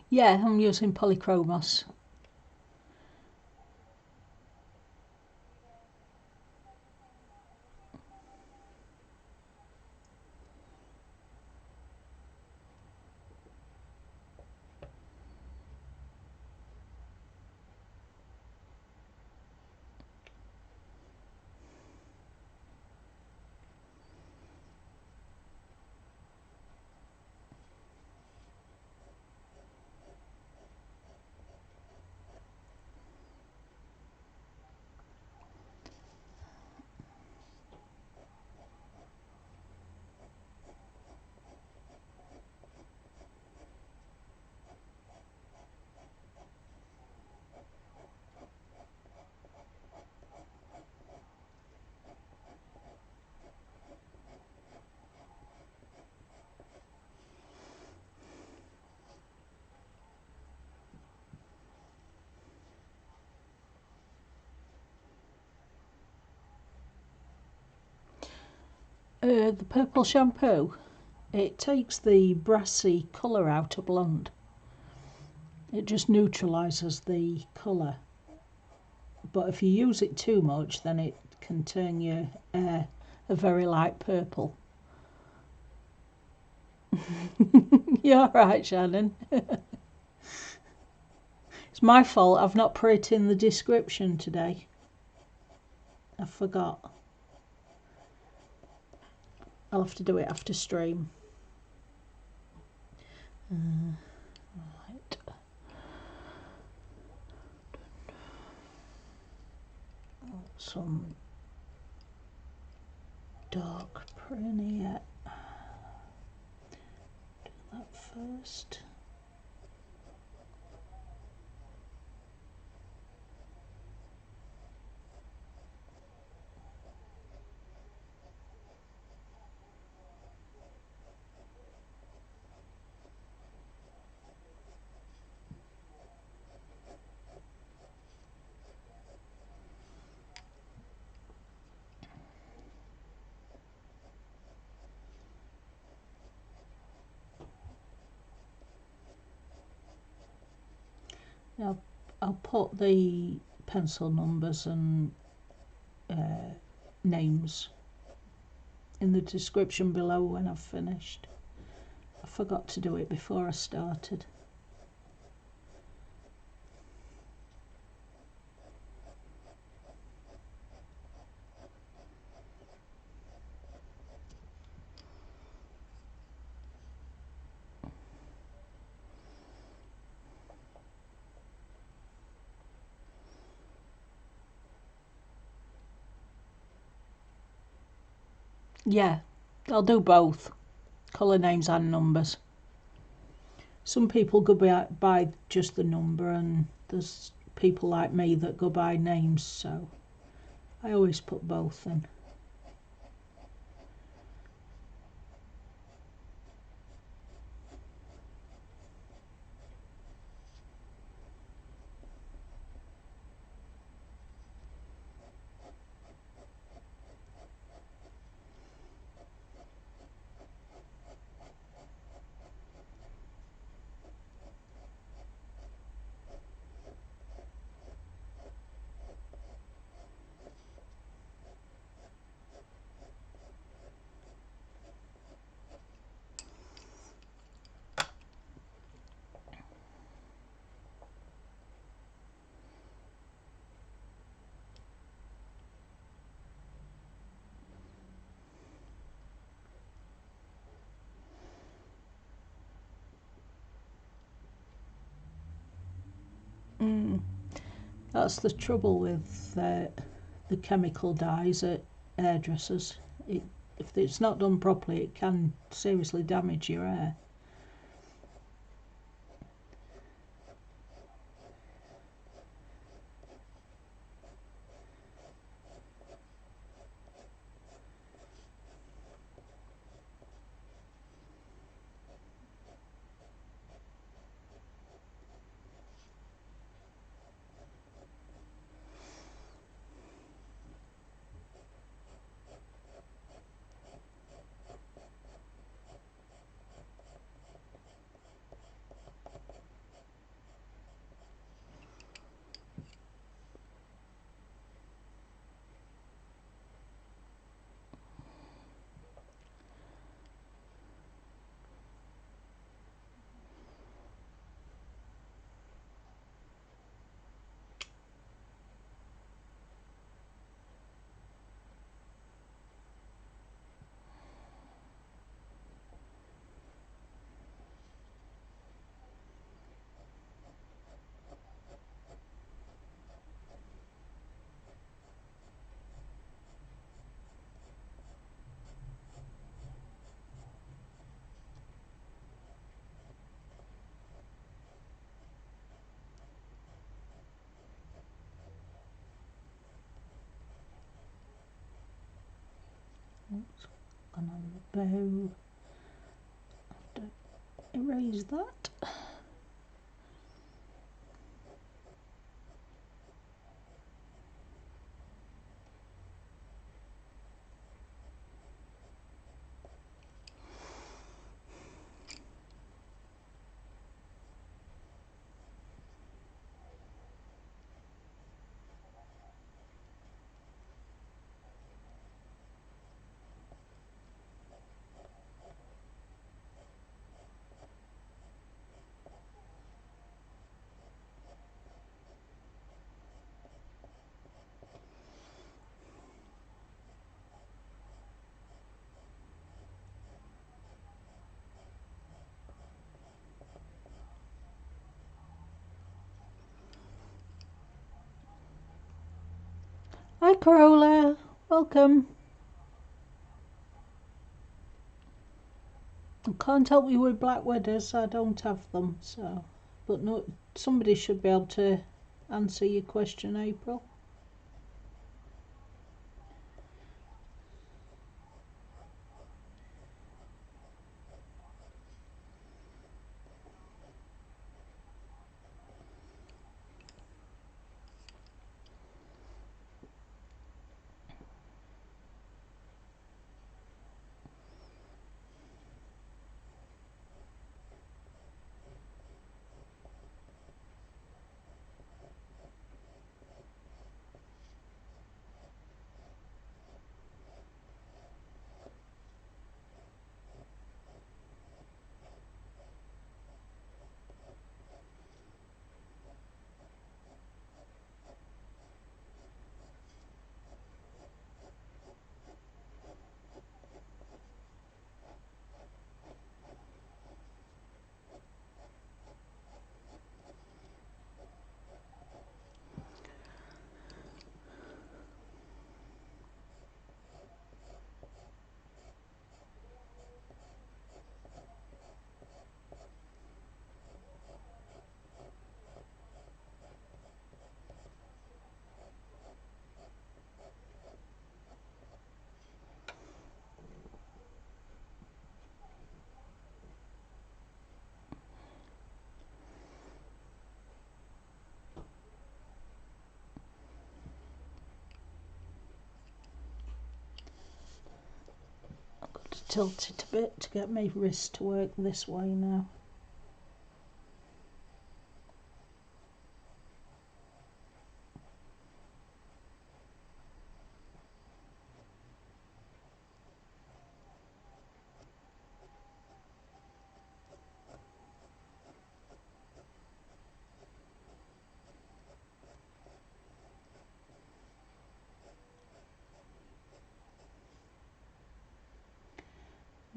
Yeah, I'm using Polychromos. The purple shampoo, it takes the brassy colour out of blonde. It just neutralises the colour. But if you use it too much, then it can turn your hair a very light purple. You're right, Shannon. It's my fault I've not put it in the description today. I forgot. I'll have to do it after stream. Right. Some dark Premier. Do that first. Now, I'll put the pencil numbers and names in the description below when I've finished. I forgot to do it before I started. Yeah, I'll do both, colour names and numbers. Some people go by just the number, and there's people like me that go by names, so I always put both in. That's the trouble with the chemical dyes at hairdressers. If it's not done properly, it can seriously damage your hair. Oops, gone on the bow. Have to erase that. Hi Corolla, welcome. I can't help you with black widows, I don't have them, so. But no, somebody should be able to answer your question, April. tilt it a bit to get my wrist to work this way now.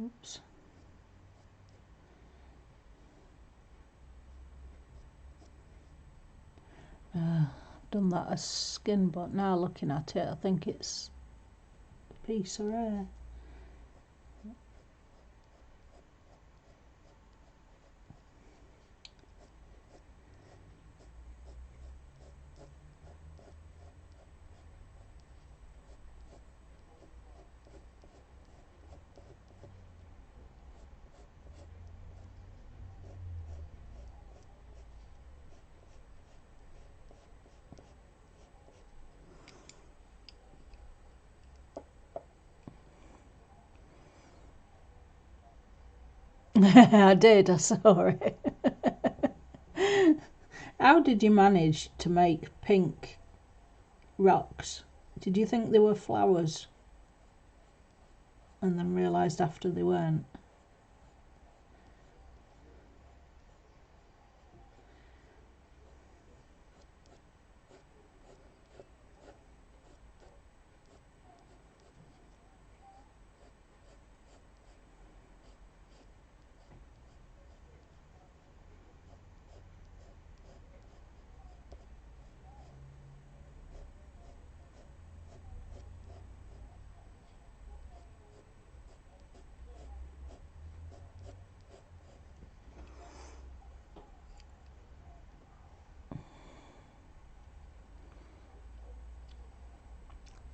Oops. Done that as skin, but now looking at it I think it's a piece of hair. I did, I saw it. How did you manage to make pink rocks? Did you think they were flowers and then realised after they weren't?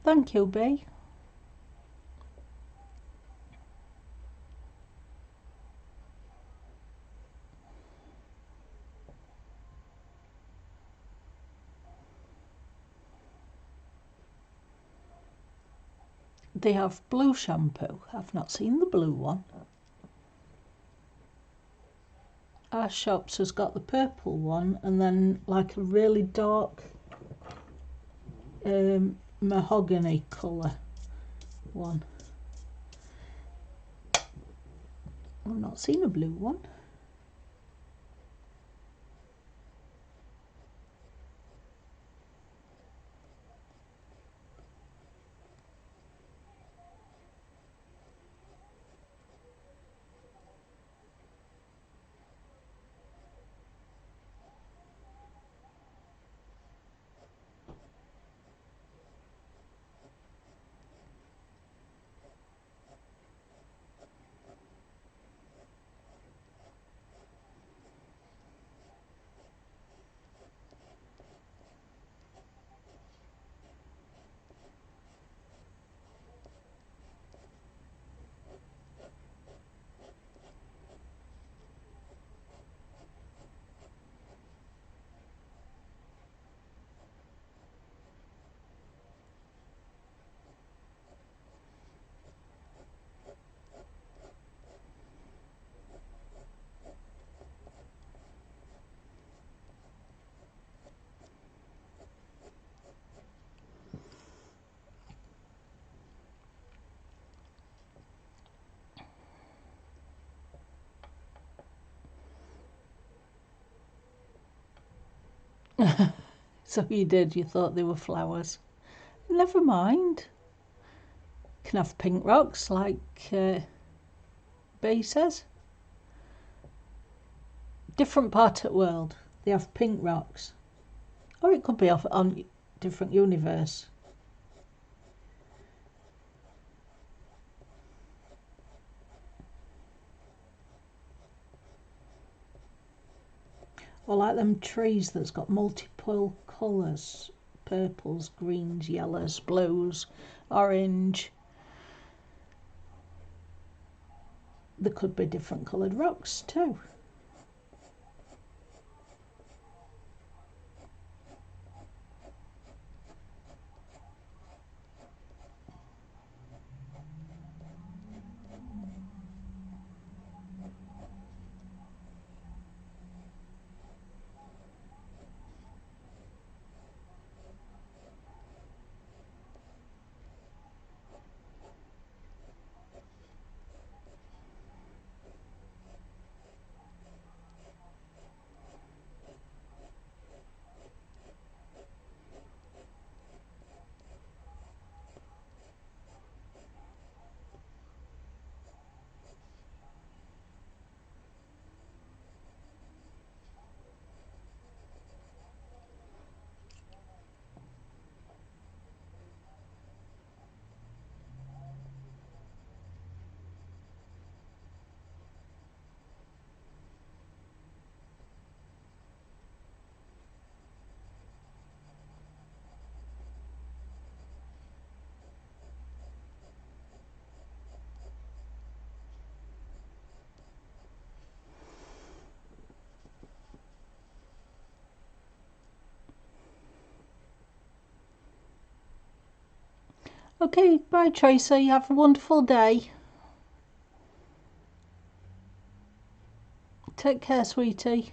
Thank you, Bee. They have blue shampoo. I've not seen the blue one. Our shops has got the purple one and then like a really dark mahogany colour one. I've not seen a blue one. So you did, you thought they were flowers. Never mind. Can have pink rocks like Bee says. Different part of the world, they have pink rocks. Or it could be off on different universe. Or like them trees that's got multiple colours. Purples, greens, yellows, blues, orange. There could be different coloured rocks too. Okay, bye Tracy, have a wonderful day. Take care, sweetie.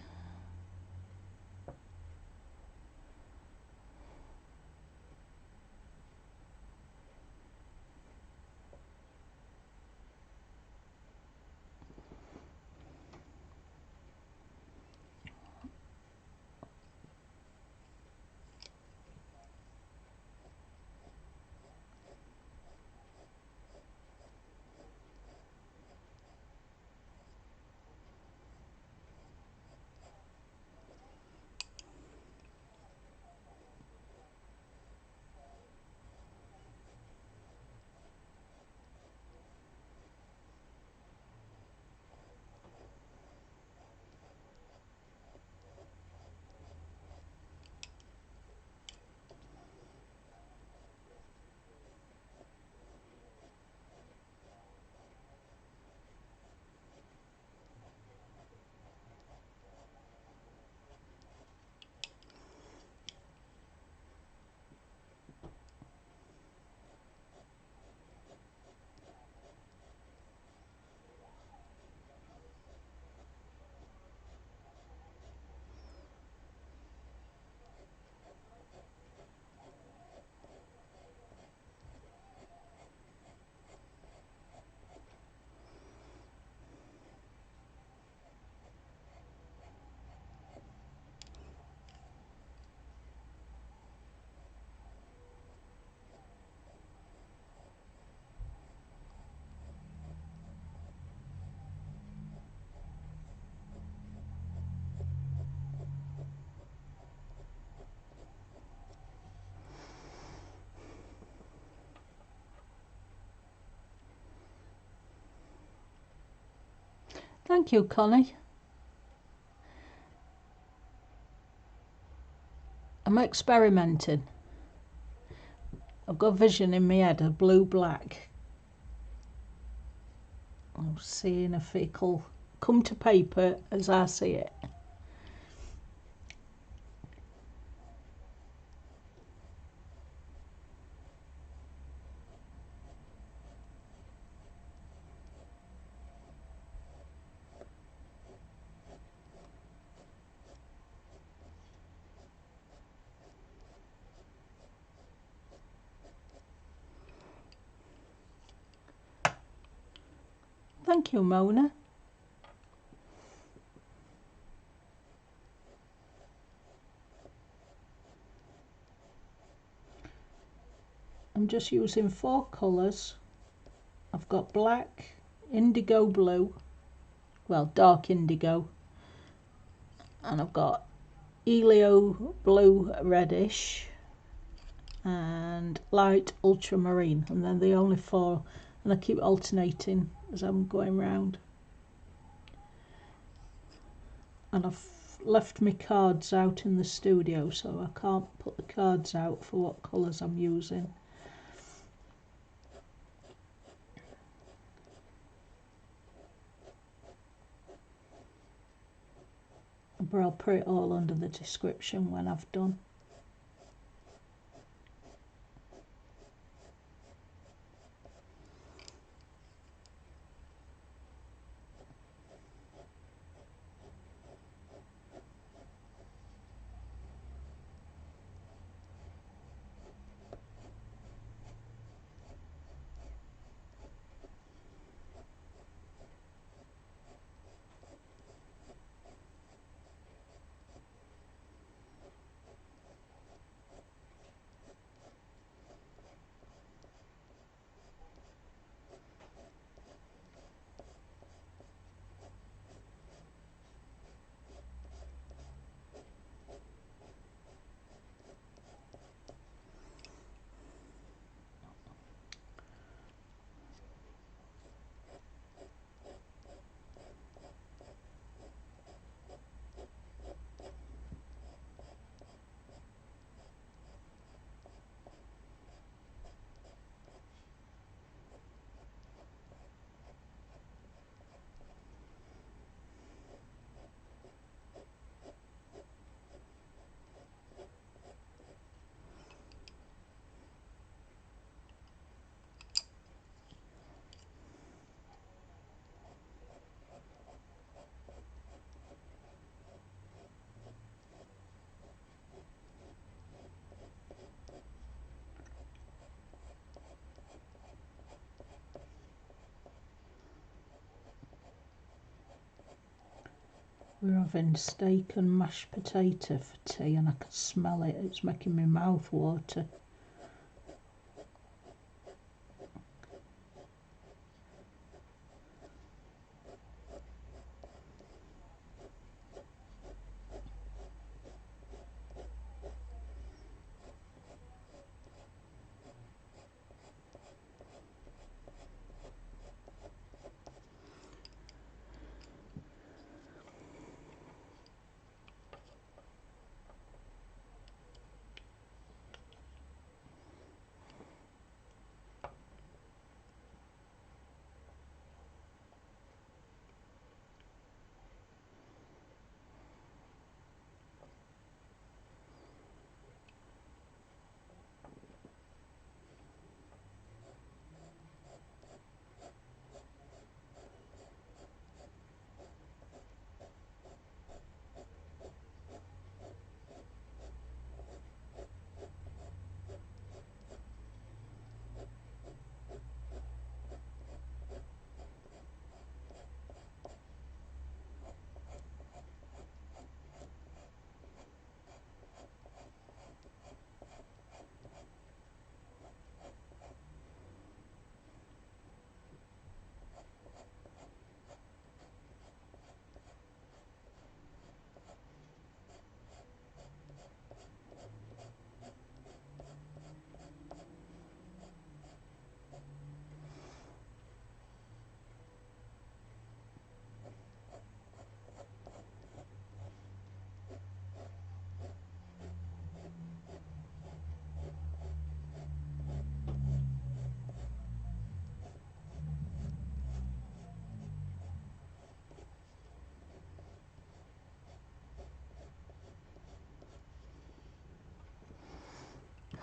Thank you, Connie. I'm experimenting. I've got a vision in my head of blue-black. I'm seeing if it'll come to paper as I see it. Thank you, Mona. I'm just using 4 colours. I've got black, indigo blue, well, dark indigo, and I've got Helioblue Reddish and light ultramarine, and then the only 4, and I keep alternating as I'm going round. And I've left my cards out in the studio, so I can't put the cards out for what colours I'm using. But I'll put it all under the description when I've done. We're having steak and mashed potato for tea and I can smell it. It's making my mouth water.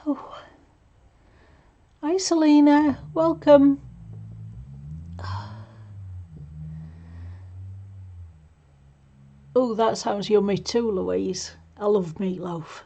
Oh. Hi Selena, welcome. Oh, that sounds yummy too, Louise. I love meatloaf.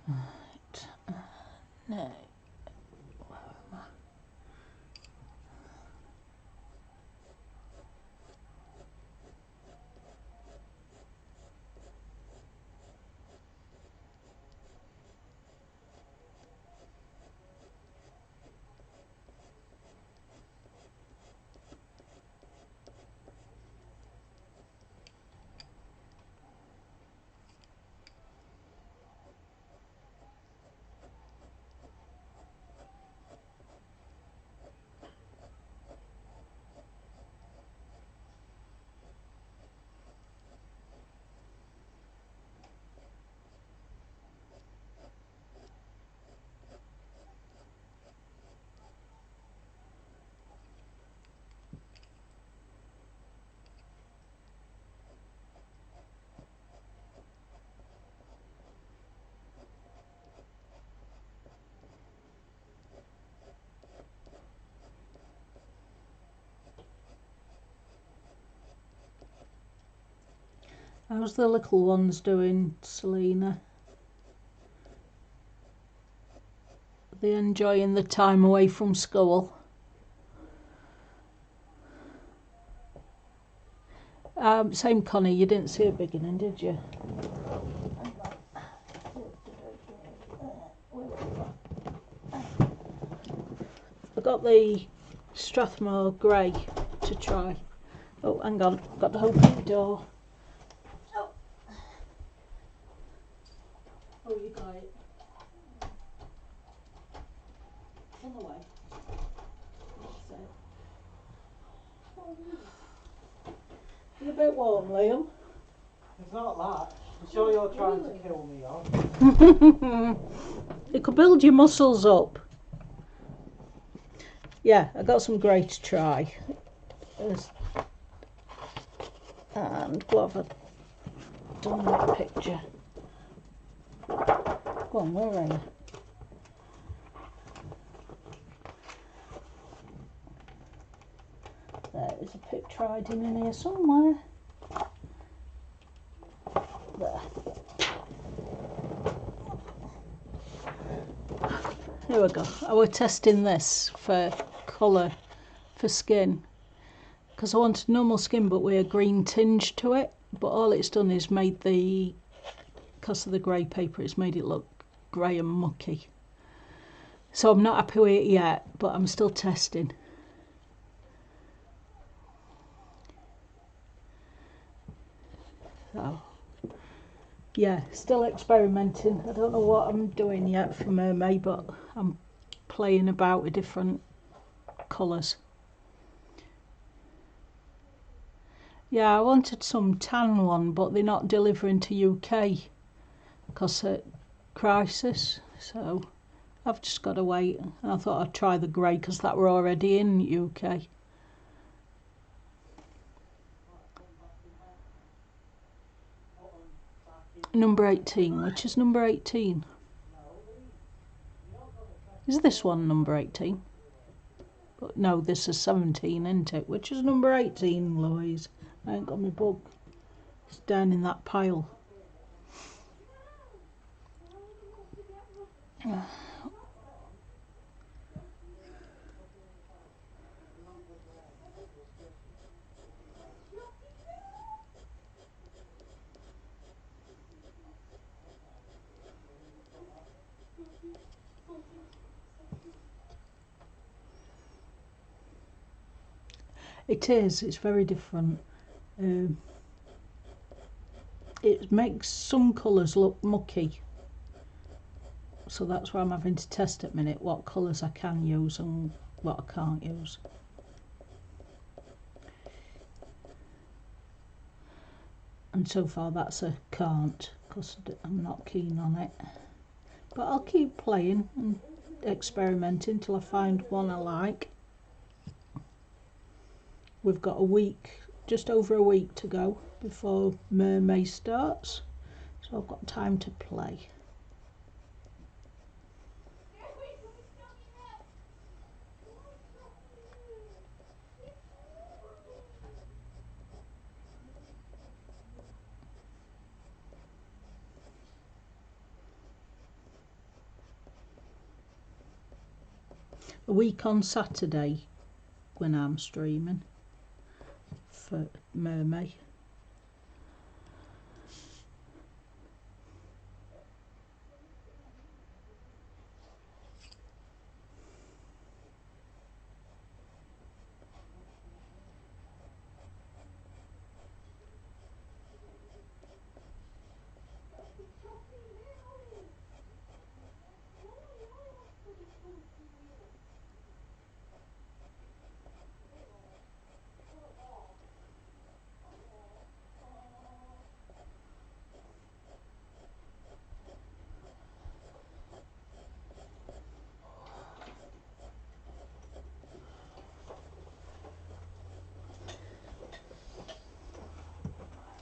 Right. No. Where am I? How's the little ones doing, Selena? Are they enjoying the time away from school? Same Connie, you didn't see a beginning, did you? I got the Strathmore Grey to try. Oh, hang on, got to open the door. Oh, you got it. On the way. That's it. You a bit warm, Liam? It's not that. I'm sure you're trying to kill me off. It could build your muscles up. Yeah, I got some grey to try. And what have I done with the picture? Go on, where are you? There is a picture hiding in here somewhere. There. Here we go. I was testing this for colour for skin because I wanted normal skin but with a green tinge to it, but all it's done is made the, because of the grey paper, it's made it look grey and mucky. So I'm not happy with it yet, but I'm still testing. So yeah, still experimenting. I don't know what I'm doing yet for mermaid, but I'm playing about with different colours. Yeah, I wanted some tan one, but they're not delivering to UK because of crisis, so I've just got to wait. And I thought I'd try the grey because that were already in UK. Number 18, which is number 18? Is this one number 18? But no, this is 17, isn't it? Which is number 18, Louise? I ain't got my book. It's down in that pile. It is, it's very different. It makes some colours look mucky. So that's why I'm having to test at the minute what colours I can use and what I can't use. And so far that's a can't, because I'm not keen on it. But I'll keep playing and experimenting till I find one I like. We've got a week, just over a week to go before Mermaid starts, so I've got time to play. A week on Saturday when I'm streaming for Mermaid.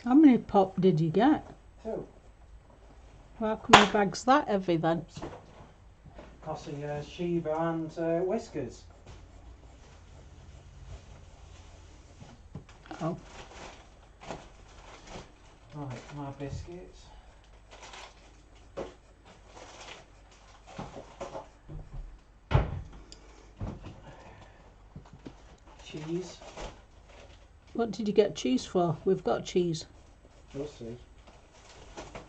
How many pop did you get? 2. How come your bag's that heavy then? Because of Shiva and Whiskers. Oh. Right, my biscuits. Cheese. What did you get cheese for? We've got cheese. We'll see.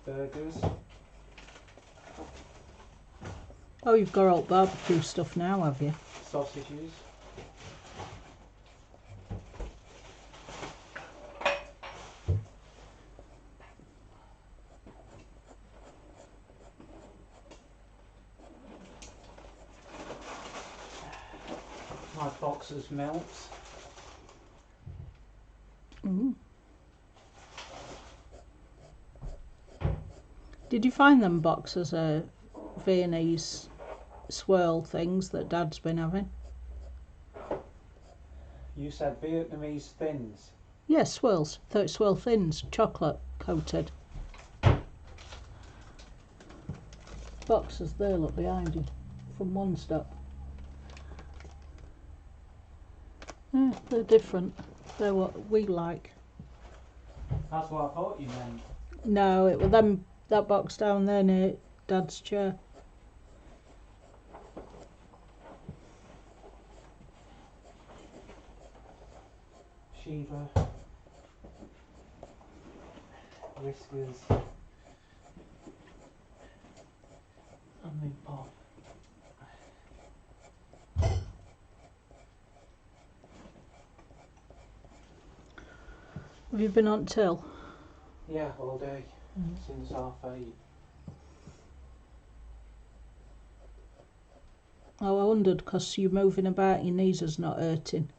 Burgers. Oh, you've got all barbecue stuff now, have you? Sausages. My box of melts. Did you find them boxes of Viennese swirl things that Dad's been having? You said Vietnamese thins. Yes, swirls. Thought swirl thins, chocolate coated. Boxes there, look behind you, from One Stop. Yeah, they're different. They're what we like. That's what I thought you meant. No, it was them, that box down there near Dad's chair. Shiva. Whiskers. And the pop. Have you been on till? Yeah, all day. Since 8:30. Oh, I wondered because you're moving about, your knees is not hurting.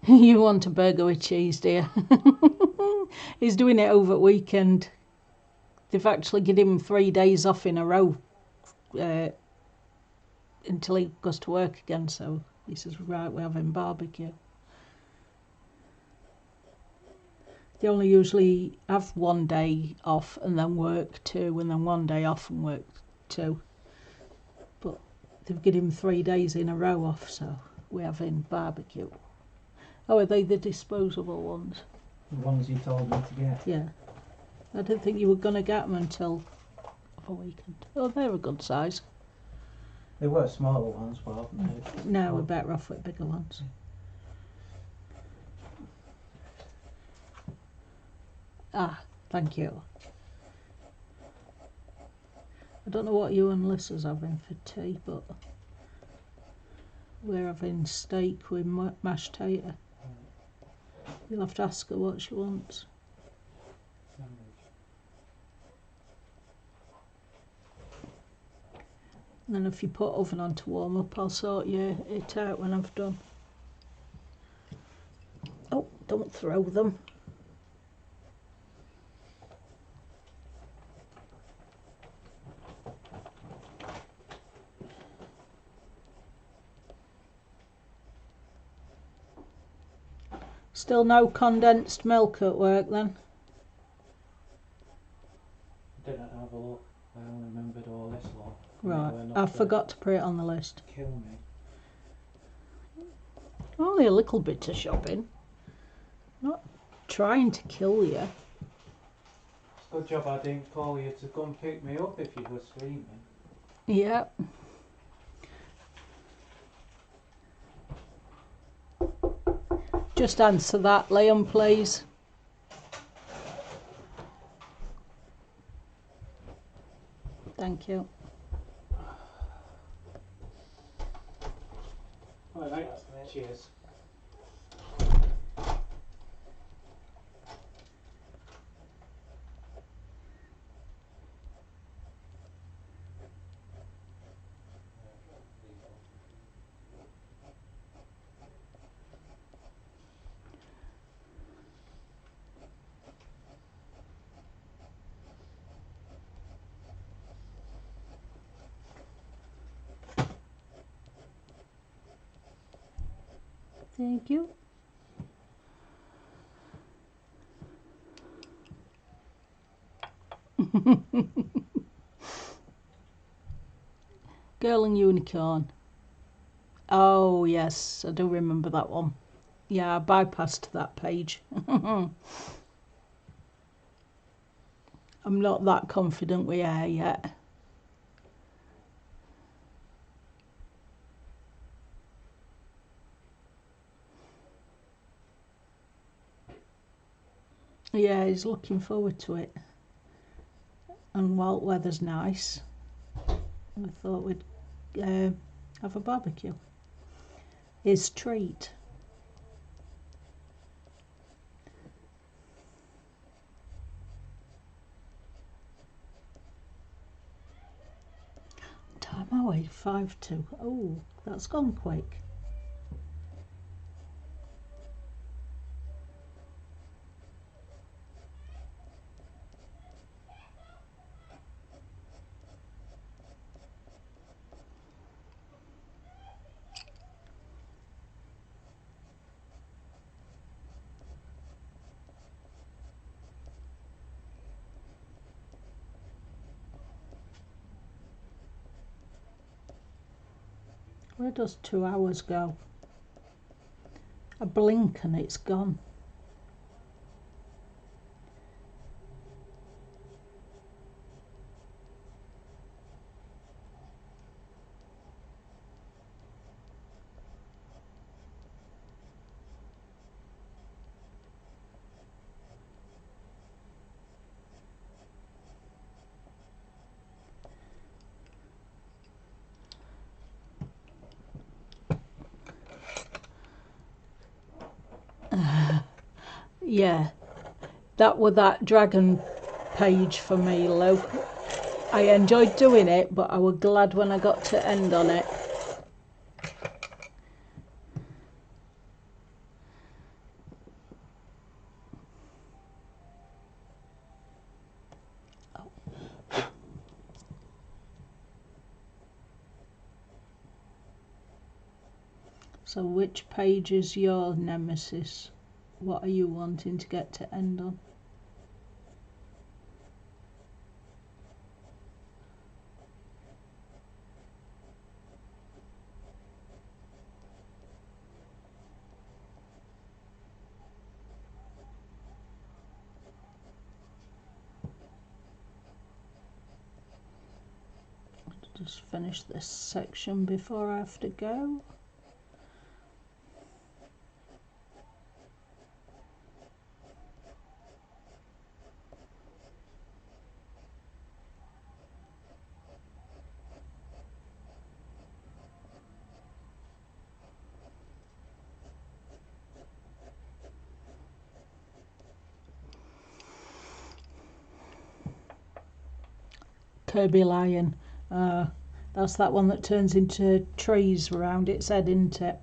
You want a burger with cheese, dear? He's doing it over the weekend. They've actually given him 3 days off in a row until he goes to work again. So he says, right, we're having barbecue. They only usually have 1 day off and then work 2, and then 1 day off and work 2. But they've given him 3 days in a row off, so we're having barbecue. Oh, are they the disposable ones? The ones you told me to get. Yeah. I didn't think you were going to get them until a weekend. Oh, they're a good size. They were smaller ones, but Now we're better off with bigger ones. Ah, thank you. I don't know what you and Lissa's having for tea, but we're having steak with mashed tater. You'll have to ask her what she wants. And then if you put oven on to warm up, I'll sort it out when I've done. Oh, don't throw them. Still no condensed milk at work then? I didn't have a look. I only remembered all this lot. Right, I forgot to put it on the list. Kill me. Only a little bit of shopping. Not trying to kill you. It's a good job I didn't call you to come pick me up if you were screaming. Yeah. Just answer that, Liam, please. Thank you. Alright, cheers. Thank you. Girl and Unicorn. Oh yes, I do remember that one. Yeah, I bypassed that page. I'm not that confident we are yet. Yeah, he's looking forward to it. And while weather's nice, we thought we'd Have a barbecue. His treat. Time away, 5 to. Oh, that's gone quick. Where does 2 hours go? A blink and it's gone. Yeah, that was that dragon page for me, Lou. I enjoyed doing it, but I was glad when I got to end on it. So which page is your nemesis? What are you wanting to get to end on? Just finish this section before I have to go. Kirby Lion. That's that one that turns into trees around its head, isn't it?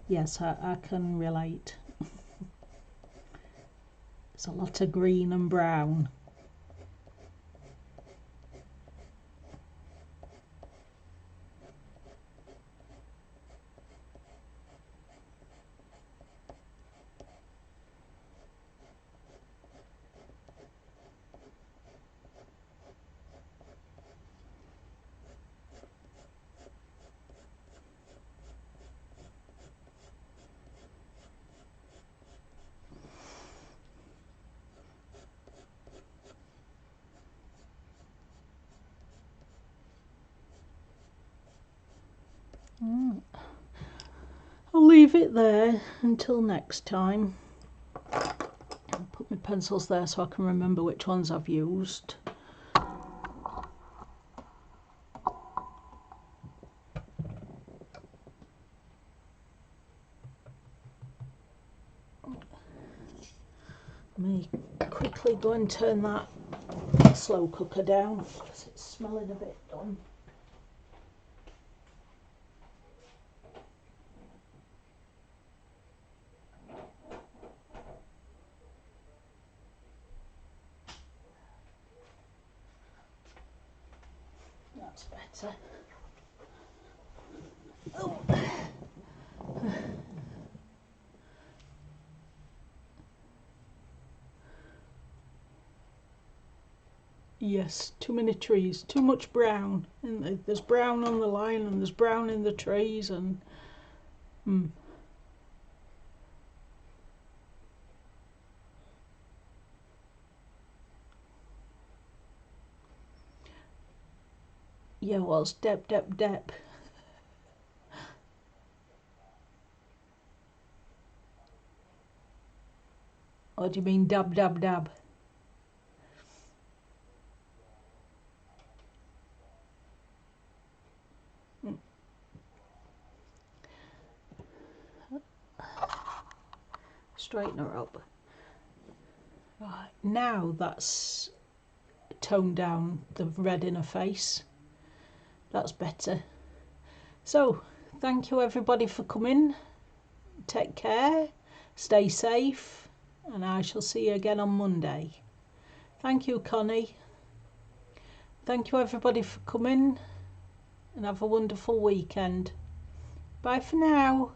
Yes, I can relate. It's a lot of green and brown. I'll leave it there until next time. I'll put my pencils there so I can remember which ones I've used. Let me quickly go and turn that slow cooker down because it's smelling a bit done. That's better. Oh. Yes, too many trees, too much brown. And there's brown on the line and there's brown in the trees and yeah, well, it's dep, dep, dep. Or do you mean dab, dab, dab? straighten her up. Right, now that's toned down the red in her face. That's better. So, thank you everybody for coming. Take care, stay safe, and I shall see you again on Monday. Thank you, Connie. Thank you everybody for coming, and have a wonderful weekend. Bye for now.